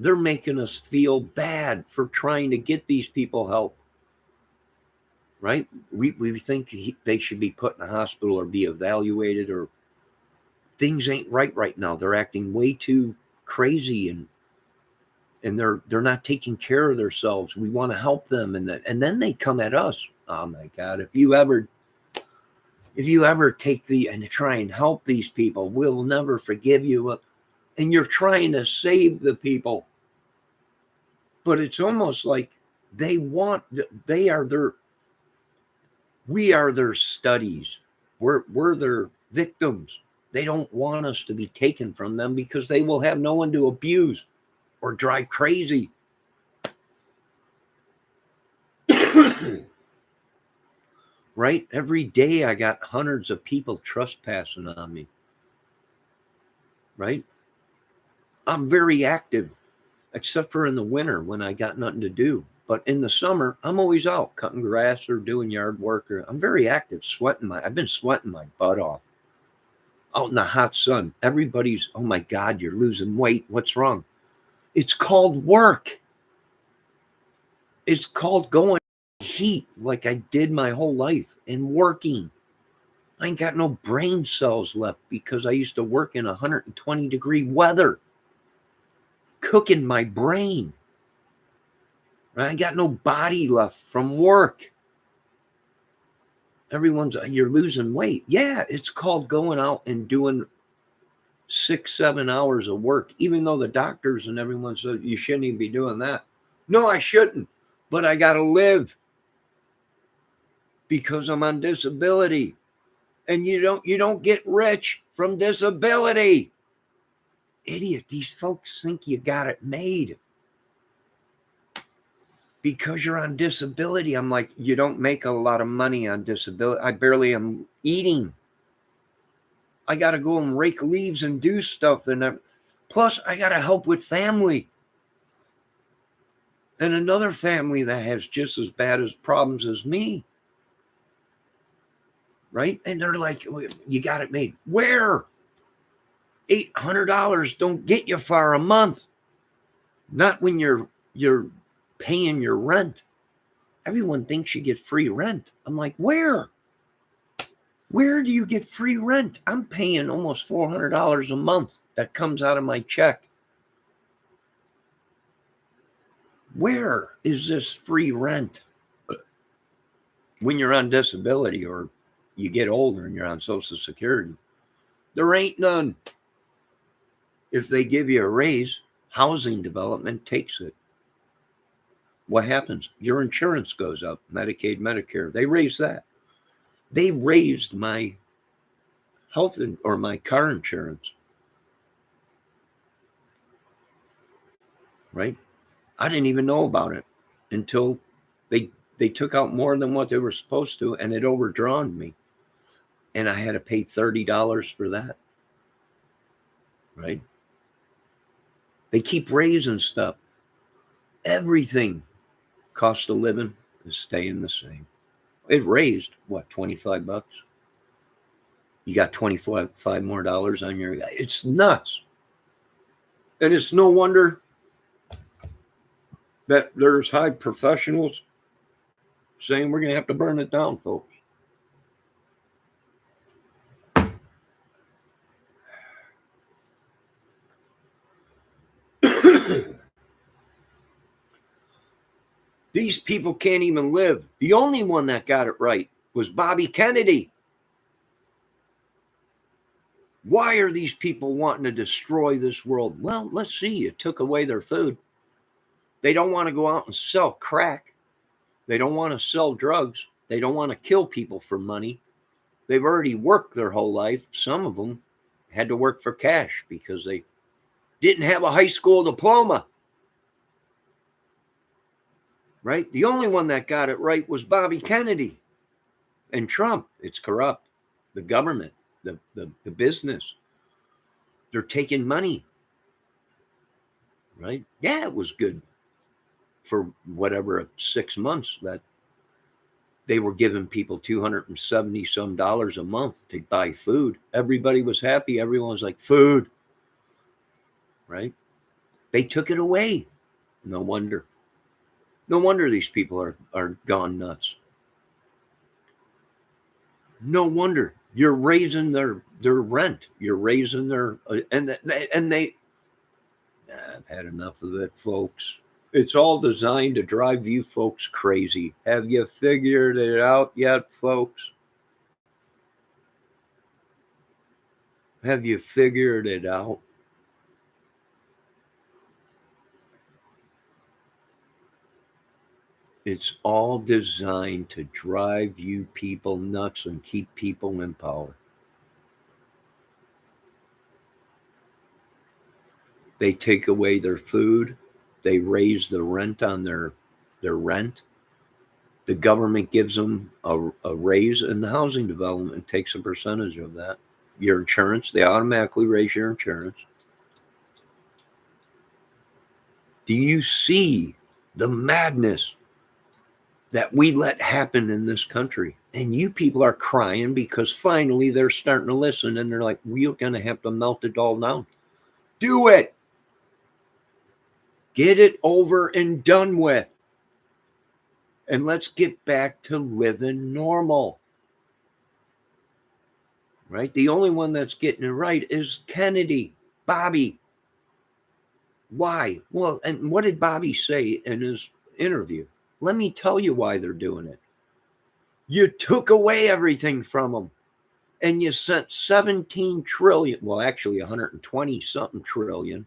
they're making us feel bad for trying to get these people help. Right? We think they should be put in a hospital or be evaluated, or things ain't right now. They're acting way too crazy, and they're not taking care of themselves. We want to help them, and then they come at us. Oh my God! If you ever take and try and help these people, we'll never forgive you. And you're trying to save the people, but it's almost like we are their studies. We're their victims. They don't want us to be taken from them because they will have no one to abuse or drive crazy. Right? Every day I got hundreds of people trespassing on me. Right? I'm very active, except for in the winter when I got nothing to do. But in the summer, I'm always out cutting grass or doing yard work. I'm very active, I've been sweating my butt off out in the hot sun. Everybody's, oh my God, you're losing weight. What's wrong? It's called work. It's called going heat like I did my whole life and working. I ain't got no brain cells left because I used to work in 120-degree weather, cooking my brain. I ain't got no body left from work. Everyone's, you're losing weight. Yeah, it's called going out and doing 6-7 hours of work, even though the doctors and everyone said you shouldn't even be doing that. No, I shouldn't, but I got to live because I'm on disability. And you don't get rich from disability. Idiot, these folks think you got it made because you're on disability. I'm like, you don't make a lot of money on disability. I barely am eating. I got to go and rake leaves and do stuff. Plus, I got to help with family. And another family that has just as bad as problems as me. Right? And they're like, you got it made. Where? $800 don't get you far a month. Not when you're paying your rent. Everyone thinks you get free rent. I'm like, where? Where do you get free rent? I'm paying almost $400 a month that comes out of my check. Where is this free rent? When you're on disability or you get older and you're on Social Security, there ain't none. If they give you a raise, housing development takes it. What happens? Your insurance goes up, Medicaid, Medicare. They raise that. They raised my health or my car insurance. Right? I didn't even know about it until they took out more than what they were supposed to, and it overdrawn me. And I had to pay $30 for that. Right? They keep raising stuff. Everything, cost of living, is staying the same. It raised, what, $25? You got $25 more on your, it's nuts. And it's no wonder that there's high professionals saying we're going to have to burn it down, folks. These people can't even live. The only one that got it right was Bobby Kennedy. Why are these people wanting to destroy this world? Well, let's see. It took away their food. They don't want to go out and sell crack. They don't want to sell drugs. They don't want to kill people for money. They've already worked their whole life. Some of them had to work for cash because they didn't have a high school diploma. Right? The only one that got it right was Bobby Kennedy. And Trump. It's corrupt. The government, the business. They're taking money. Right? Yeah, it was good for whatever 6 months that they were giving people $270 some a month to buy food. Everybody was happy. Everyone was like, food. Right? They took it away. No wonder. No wonder these people are gone nuts. No wonder. You're raising their rent. You're raising their and they I've had enough of it, folks. It's all designed to drive you folks crazy. Have you figured it out yet, folks? Have you figured it out? It's all designed to drive you people nuts and keep people in power. They take away their food. They raise the rent on their rent. The government gives them a raise, and the housing development takes a percentage of that. Your insurance, they automatically raise your insurance. Do you see the madness that we let happen in this country? And you people are crying because finally they're starting to listen, and they're like, we're going to have to melt it all down. Do it. Get it over and done with. And let's get back to living normal. Right? The only one that's getting it right is Kennedy, Bobby. Why? Well, and what did Bobby say in his interview? Let me tell you why they're doing it. You took away everything from them, and you sent 17 trillion, well, actually 120 something trillion,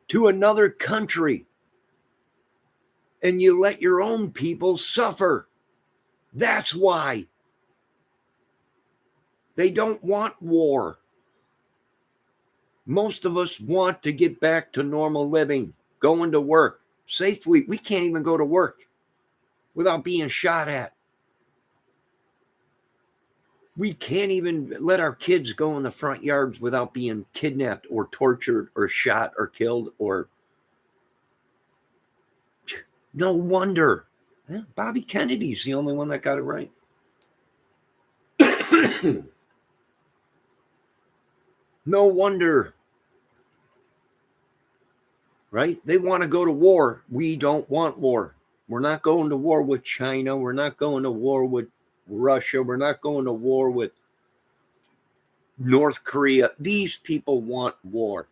to another country. And you let your own people suffer. That's why. They don't want war. Most of us want to get back to normal living, going to work safely. We can't even go to work without being shot at. We can't even let our kids go in the front yards without being kidnapped or tortured or shot or killed or... No wonder. Bobby Kennedy's the only one that got it right. No wonder. Right? They want to go to war. We don't want war. We're not going to war with China. We're not going to war with Russia. We're not going to war with North Korea. These people want war.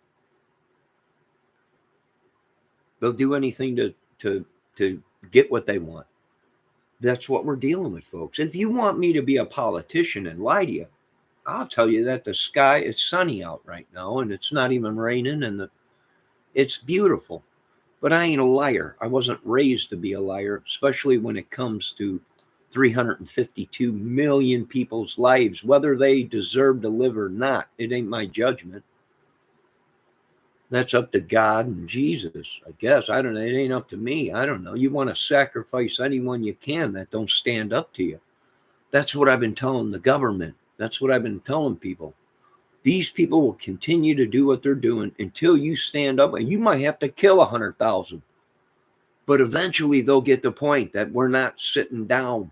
They'll do anything to get what they want. That's what we're dealing with, folks. If you want me to be a politician and lie to you, I'll tell you that the sky is sunny out right now, and it's not even raining, and it's beautiful. But I ain't a liar. I wasn't raised to be a liar, especially when it comes to 352 million people's lives, whether they deserve to live or not. It ain't my judgment. That's up to God and Jesus, I guess. I don't know. It ain't up to me. I don't know. You want to sacrifice anyone you can that don't stand up to you. That's what I've been telling the government. That's what I've been telling people. These people will continue to do what they're doing until you stand up, and you might have to kill 100,000. But eventually they'll get the point that we're not sitting down,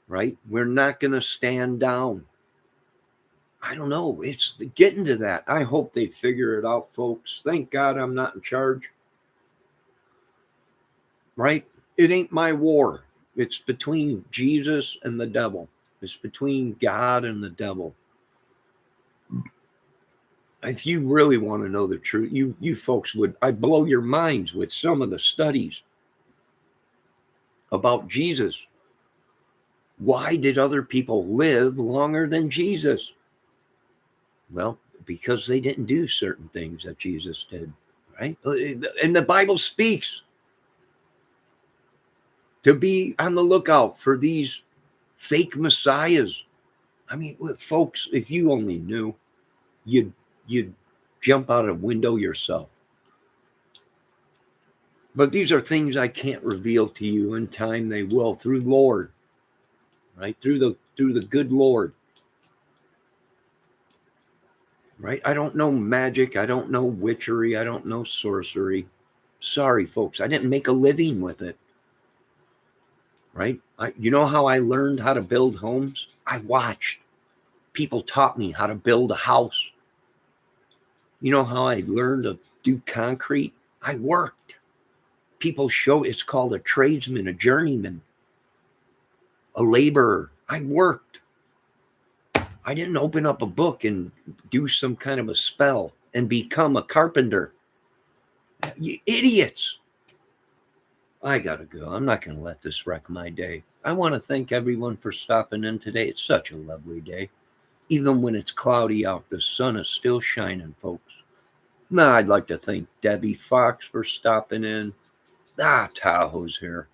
right? We're not going to stand down. I don't know. It's getting to that. I hope they figure it out, folks. Thank God I'm not in charge. Right? It ain't my war. It's between Jesus and the devil. It's between God and the devil. If you really want to know the truth, you folks I'd blow your minds with some of the studies about Jesus. Why did other people live longer than Jesus? Well, because they didn't do certain things that Jesus did, right? And the Bible speaks to be on the lookout for these fake messiahs. I mean, folks, if you only knew, you'd jump out a window yourself. But these are things I can't reveal to you. In time they will, through Lord, right? Through the good Lord. Right? I don't know magic. I don't know witchery. I don't know sorcery. Sorry, folks. I didn't make a living with it. Right? You know how I learned how to build homes? I watched. People taught me how to build a house. You know how I learned to do concrete? I worked. People show it's called a tradesman, a journeyman, a laborer. I worked. I didn't open up a book and do some kind of a spell and become a carpenter. You idiots. I gotta go. I'm not going to let this wreck my day. I want to thank everyone for stopping in today. It's such a lovely day. Even when it's cloudy out, the sun is still shining, folks. Now, I'd like to thank Debbie Fox for stopping in. Tahoe's here.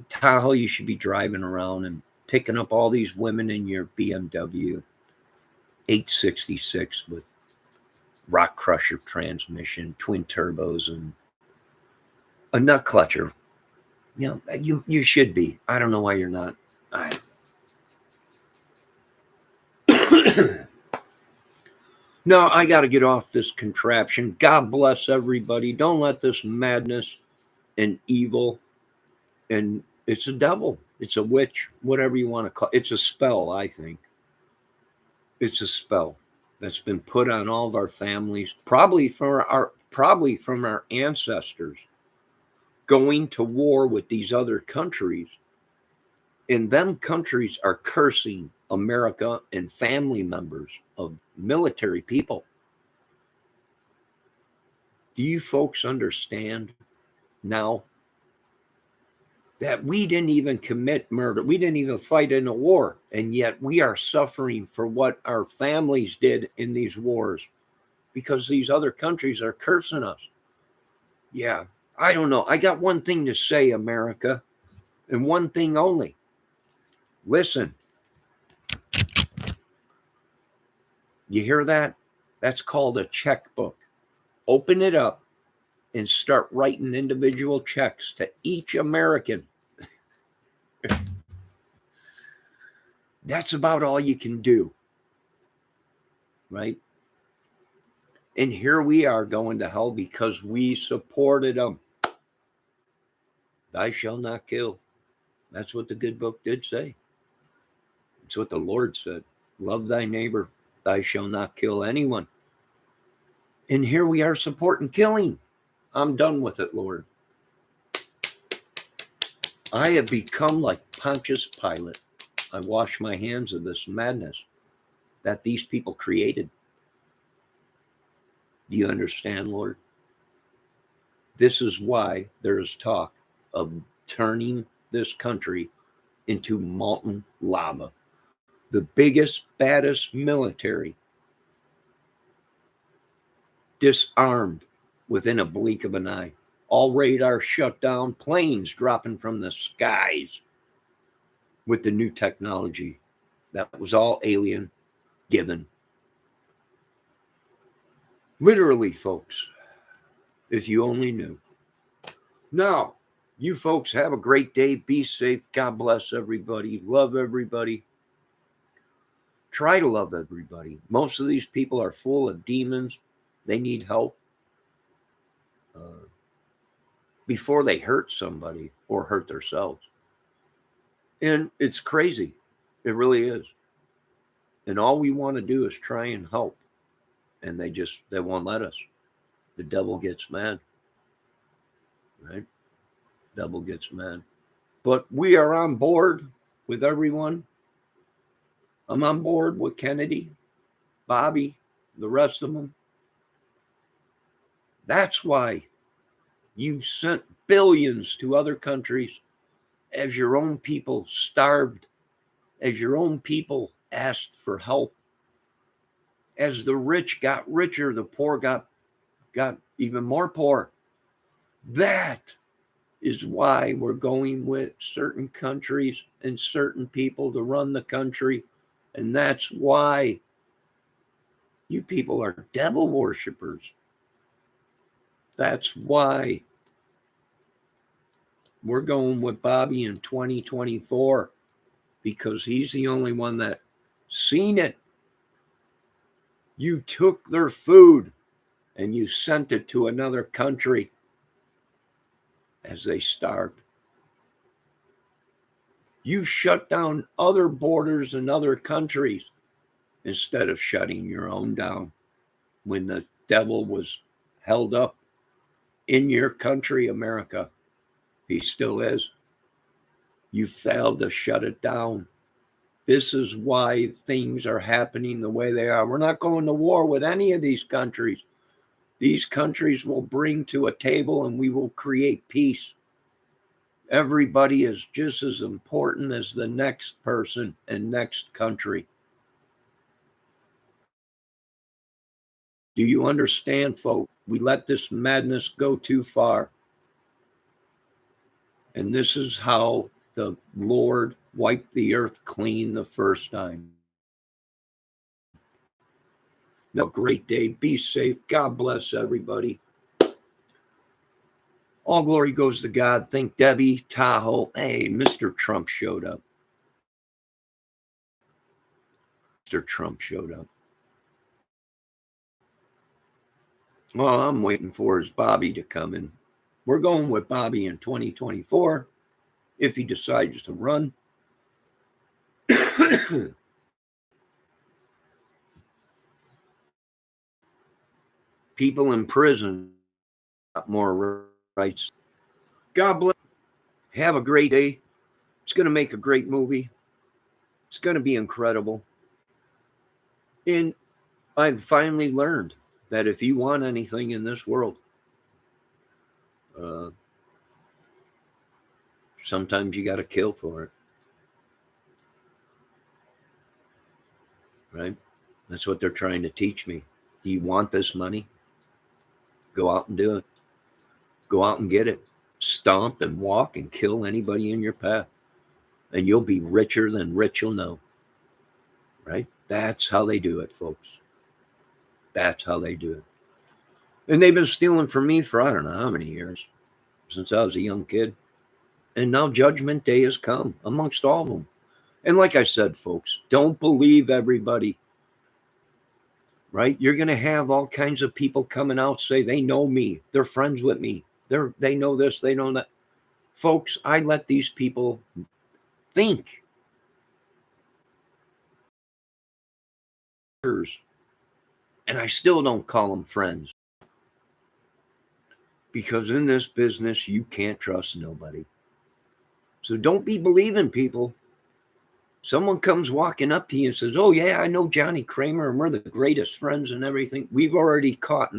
Tahoe, you should be driving around and picking up all these women in your BMW 866 with rock crusher transmission, twin turbos, and a nut clutcher. You know, you should be. I don't know why you're not. No, I got to get off this contraption. God bless everybody. Don't let this madness and evil, and it's a devil, it's a witch, whatever you want to call it. It's a spell, I think. It's a spell that's been put on all of our families, probably from our ancestors going to war with these other countries. And them countries are cursing America and family members of military people. Do you folks understand now that we didn't even commit murder? We didn't even fight in a war. And yet we are suffering for what our families did in these wars because these other countries are cursing us. Yeah, I don't know. I got one thing to say, America, and one thing only. Listen. You hear that? That's called a checkbook. Open it up and start writing individual checks to each American. That's about all you can do. Right? And here we are going to hell because we supported them. Thou shalt not kill. That's what the good book did say. It's what the Lord said. Love thy neighbor. Thou shalt not kill anyone. And here we are supporting killing. I'm done with it, Lord. I have become like Pontius Pilate. I wash my hands of this madness. that these people created. Do you understand, Lord? This is why there is talk of turning this country into molten lava. The biggest, baddest military disarmed within a blink of an eye. All radar shut down, planes dropping from the skies with the new technology. That was all alien given. Literally, folks, if you only knew. Now, you folks have a great day. Be safe. God bless everybody. Love everybody. Try to love everybody. Most of these people are full of demons. They need help before they hurt somebody or hurt themselves. And it's crazy. It really is. And all we want to do is try and help. And they won't let us. The devil gets mad. Right? Devil gets mad. But we are on board with everyone. I'm on board with Kennedy, Bobby, the rest of them. That's why you sent billions to other countries as your own people starved, as your own people asked for help. As the rich got richer, the poor got even more poor. That is why we're going with certain countries and certain people to run the country. And that's why you people are devil worshipers. That's why we're going with Bobby in 2024, because he's the only one that seen it. You took their food and you sent it to another country as they starved. You shut down other borders in other countries instead of shutting your own down when the devil was held up in your country, America. He still is. You failed to shut it down. This is why things are happening the way they are. We're not going to war with any of these countries. These countries will bring to a table and we will create peace. Everybody is just as important as the next person and next country. Do you understand, folks? We let this madness go too far. And this is how the Lord wiped the earth clean the first time. Have a great day. Be safe. God bless everybody. All glory goes to God. Thank Debbie, Tahoe. Hey, Mr. Trump showed up. Mr. Trump showed up. Well, I'm waiting for his Bobby to come in. We're going with Bobby in 2024 if he decides to run. People in prison got more rights. God bless. Have a great day. It's going to make a great movie. It's going to be incredible. And I've finally learned that if you want anything in this world, sometimes you got to kill for it. Right? That's what they're trying to teach me. Do you want this money? Go out and do it. Go out and get it. Stomp and walk and kill anybody in your path. And you'll be richer than rich you'll know. Right? That's how they do it, folks. That's how they do it. And they've been stealing from me for I don't know how many years, since I was a young kid. And now Judgment Day has come amongst all of them. And like I said, folks, don't believe everybody. Right? You're going to have all kinds of people coming out say they know me. They're friends with me. They know this. They know that. Folks, I let these people think. And I still don't call them friends. Because in this business, you can't trust nobody. So don't be believing people. Someone comes walking up to you and says, oh, yeah, I know Johnny Kramer and we're the greatest friends and everything. We've already caught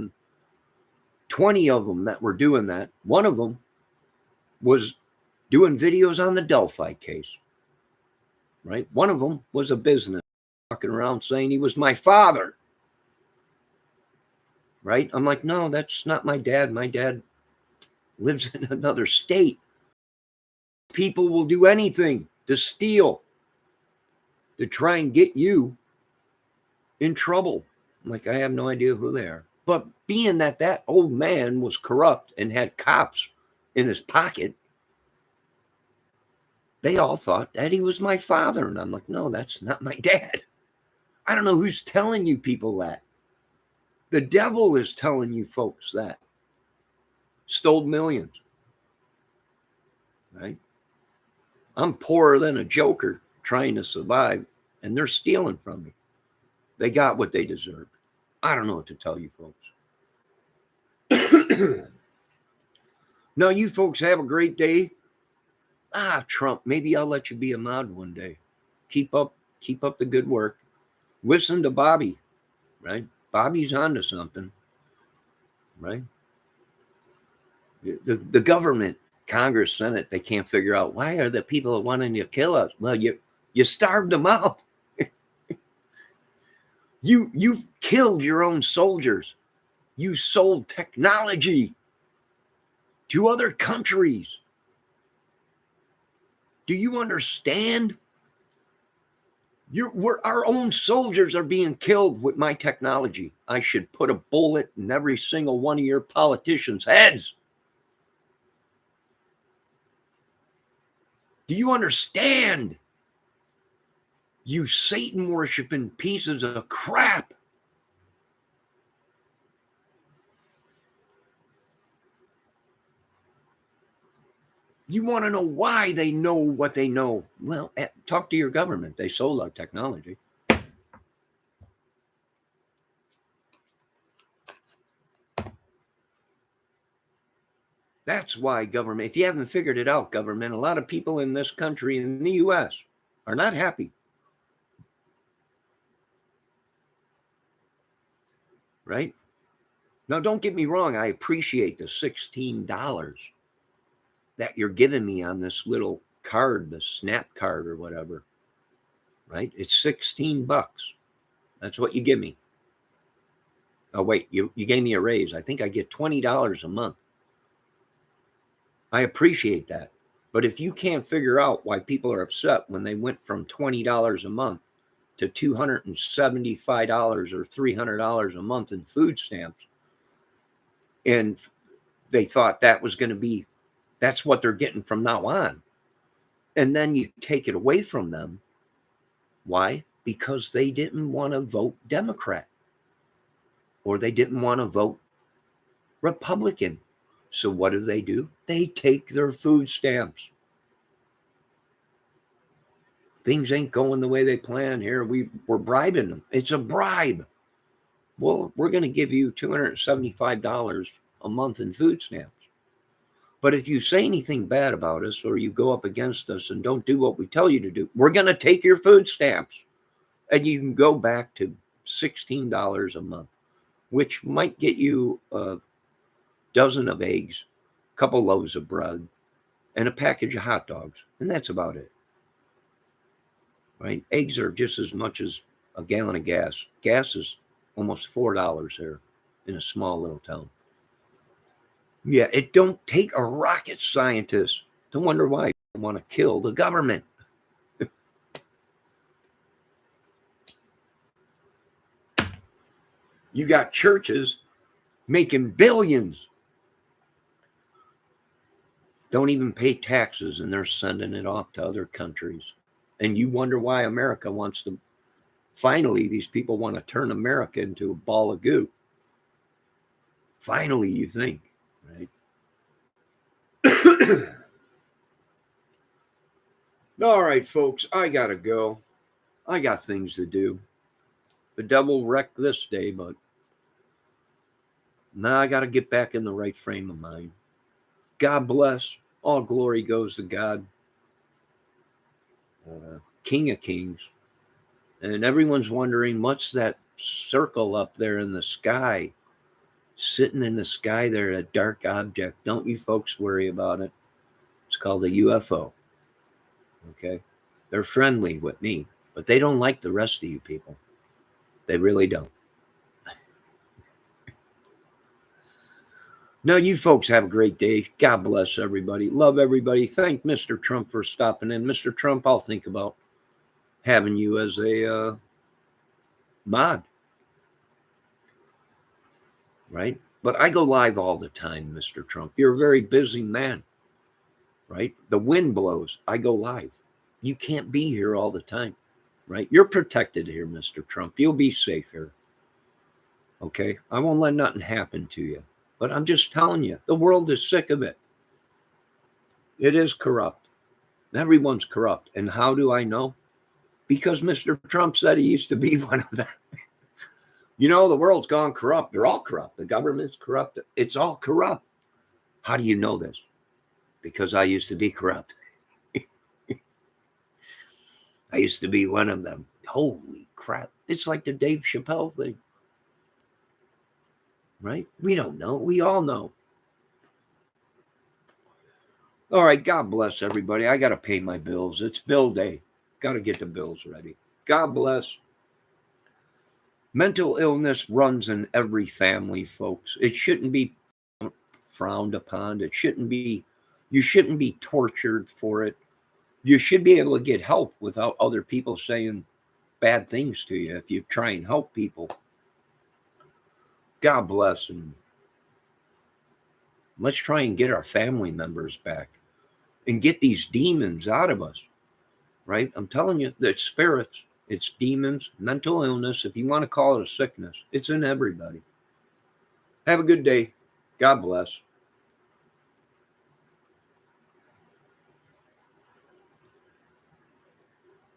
20 of them that were doing that. One of them was doing videos on the Delphi case, right? One of them was a business walking around saying he was my father, right? I'm like, no, that's not my dad. My dad lives in another state. People will do anything to steal, to try and get you in trouble. I'm like, I have no idea who they are. But being that that old man was corrupt and had cops in his pocket, they all thought that he was my father. And I'm like, no, that's not my dad. I don't know who's telling you people that. The devil is telling you folks that. Stole millions, right? I'm poorer than a joker trying to survive, and they're stealing from me. They got what they deserved. I don't know what to tell you folks. No, you folks have a great day. Trump, maybe I'll let you be a mod one day. Keep up the good work. Listen to Bobby, right? Bobby's onto something, right? The government, Congress, Senate, they can't figure out why are the people wanting to kill us. Well, you starved them out. You've killed your own soldiers. You sold technology to other countries. Do you understand? Our own soldiers are being killed with my technology. I should put a bullet in every single one of your politicians' heads. Do you understand? You Satan worshiping pieces of crap. You want to know why they know what they know? Well, talk to your government. They sold our technology. That's why government, if you haven't figured it out, government, a lot of people in this country, in the US, are not happy. Right? Now, don't get me wrong. I appreciate the $16 that you're giving me on this little card, the Snap card or whatever. Right? It's $16. That's what you give me. Oh, wait, you gave me a raise. I think I get $20 a month. I appreciate that. But if you can't figure out why people are upset when they went from $20 a month to $275 or $300 a month in food stamps, and they thought that was going to be, that's what they're getting from now on. And then you take it away from them. Why? Because they didn't want to vote Democrat or they didn't want to vote Republican. So what do? They take their food stamps. Things ain't going the way they plan here. We're bribing them. It's a bribe. Well, we're going to give you $275 a month in food stamps. But if you say anything bad about us or you go up against us and don't do what we tell you to do, we're going to take your food stamps. And you can go back to $16 a month, which might get you a dozen of eggs, a couple loaves of bread, and a package of hot dogs. And that's about it. Right? Eggs are just as much as a gallon of gas. Gas is almost $4 here in a small little town. Yeah, it don't take a rocket scientist to wonder why they want to kill the government. You got churches making billions, don't even pay taxes, and they're sending it off to other countries. And you wonder why America wants to, finally, these people want to turn America into a ball of goo. Finally, you think, right? All right, folks, I got to go. I got things to do. The devil wrecked this day, but now I got to get back in the right frame of mind. God bless. All glory goes to God. King of Kings. And everyone's wondering, what's that circle up there in the sky? Sitting in the sky there, a dark object. Don't you folks worry about it. It's called a UFO. Okay? They're friendly with me, but they don't like the rest of you people. They really don't. Now, you folks have a great day. God bless everybody. Love everybody. Thank Mr. Trump for stopping in. Mr. Trump, I'll think about having you as a mod. Right? But I go live all the time, Mr. Trump. You're a very busy man. Right? The wind blows. I go live. You can't be here all the time. Right? You're protected here, Mr. Trump. You'll be safe here. Okay? I won't let nothing happen to you. But I'm just telling you, the world is sick of it. It is corrupt. Everyone's corrupt. And how do I know? Because Mr. Trump said he used to be one of them. You know, the world's gone corrupt. They're all corrupt. The government's corrupt. It's all corrupt. How do you know this? Because I used to be corrupt. I used to be one of them. Holy crap. It's like the Dave Chappelle thing. Right? We don't know. We all know. All right. God bless everybody. I got to pay my bills. It's bill day. Got to get the bills ready. God bless. Mental illness runs in every family, folks. It shouldn't be frowned upon. It shouldn't be, you shouldn't be tortured for it. You should be able to get help without other people saying bad things to you if you try and help people. God bless, and let's try and get our family members back and get these demons out of us, right? I'm telling you, it's spirits, it's demons, mental illness. If you want to call it a sickness, it's in everybody. Have a good day. God bless.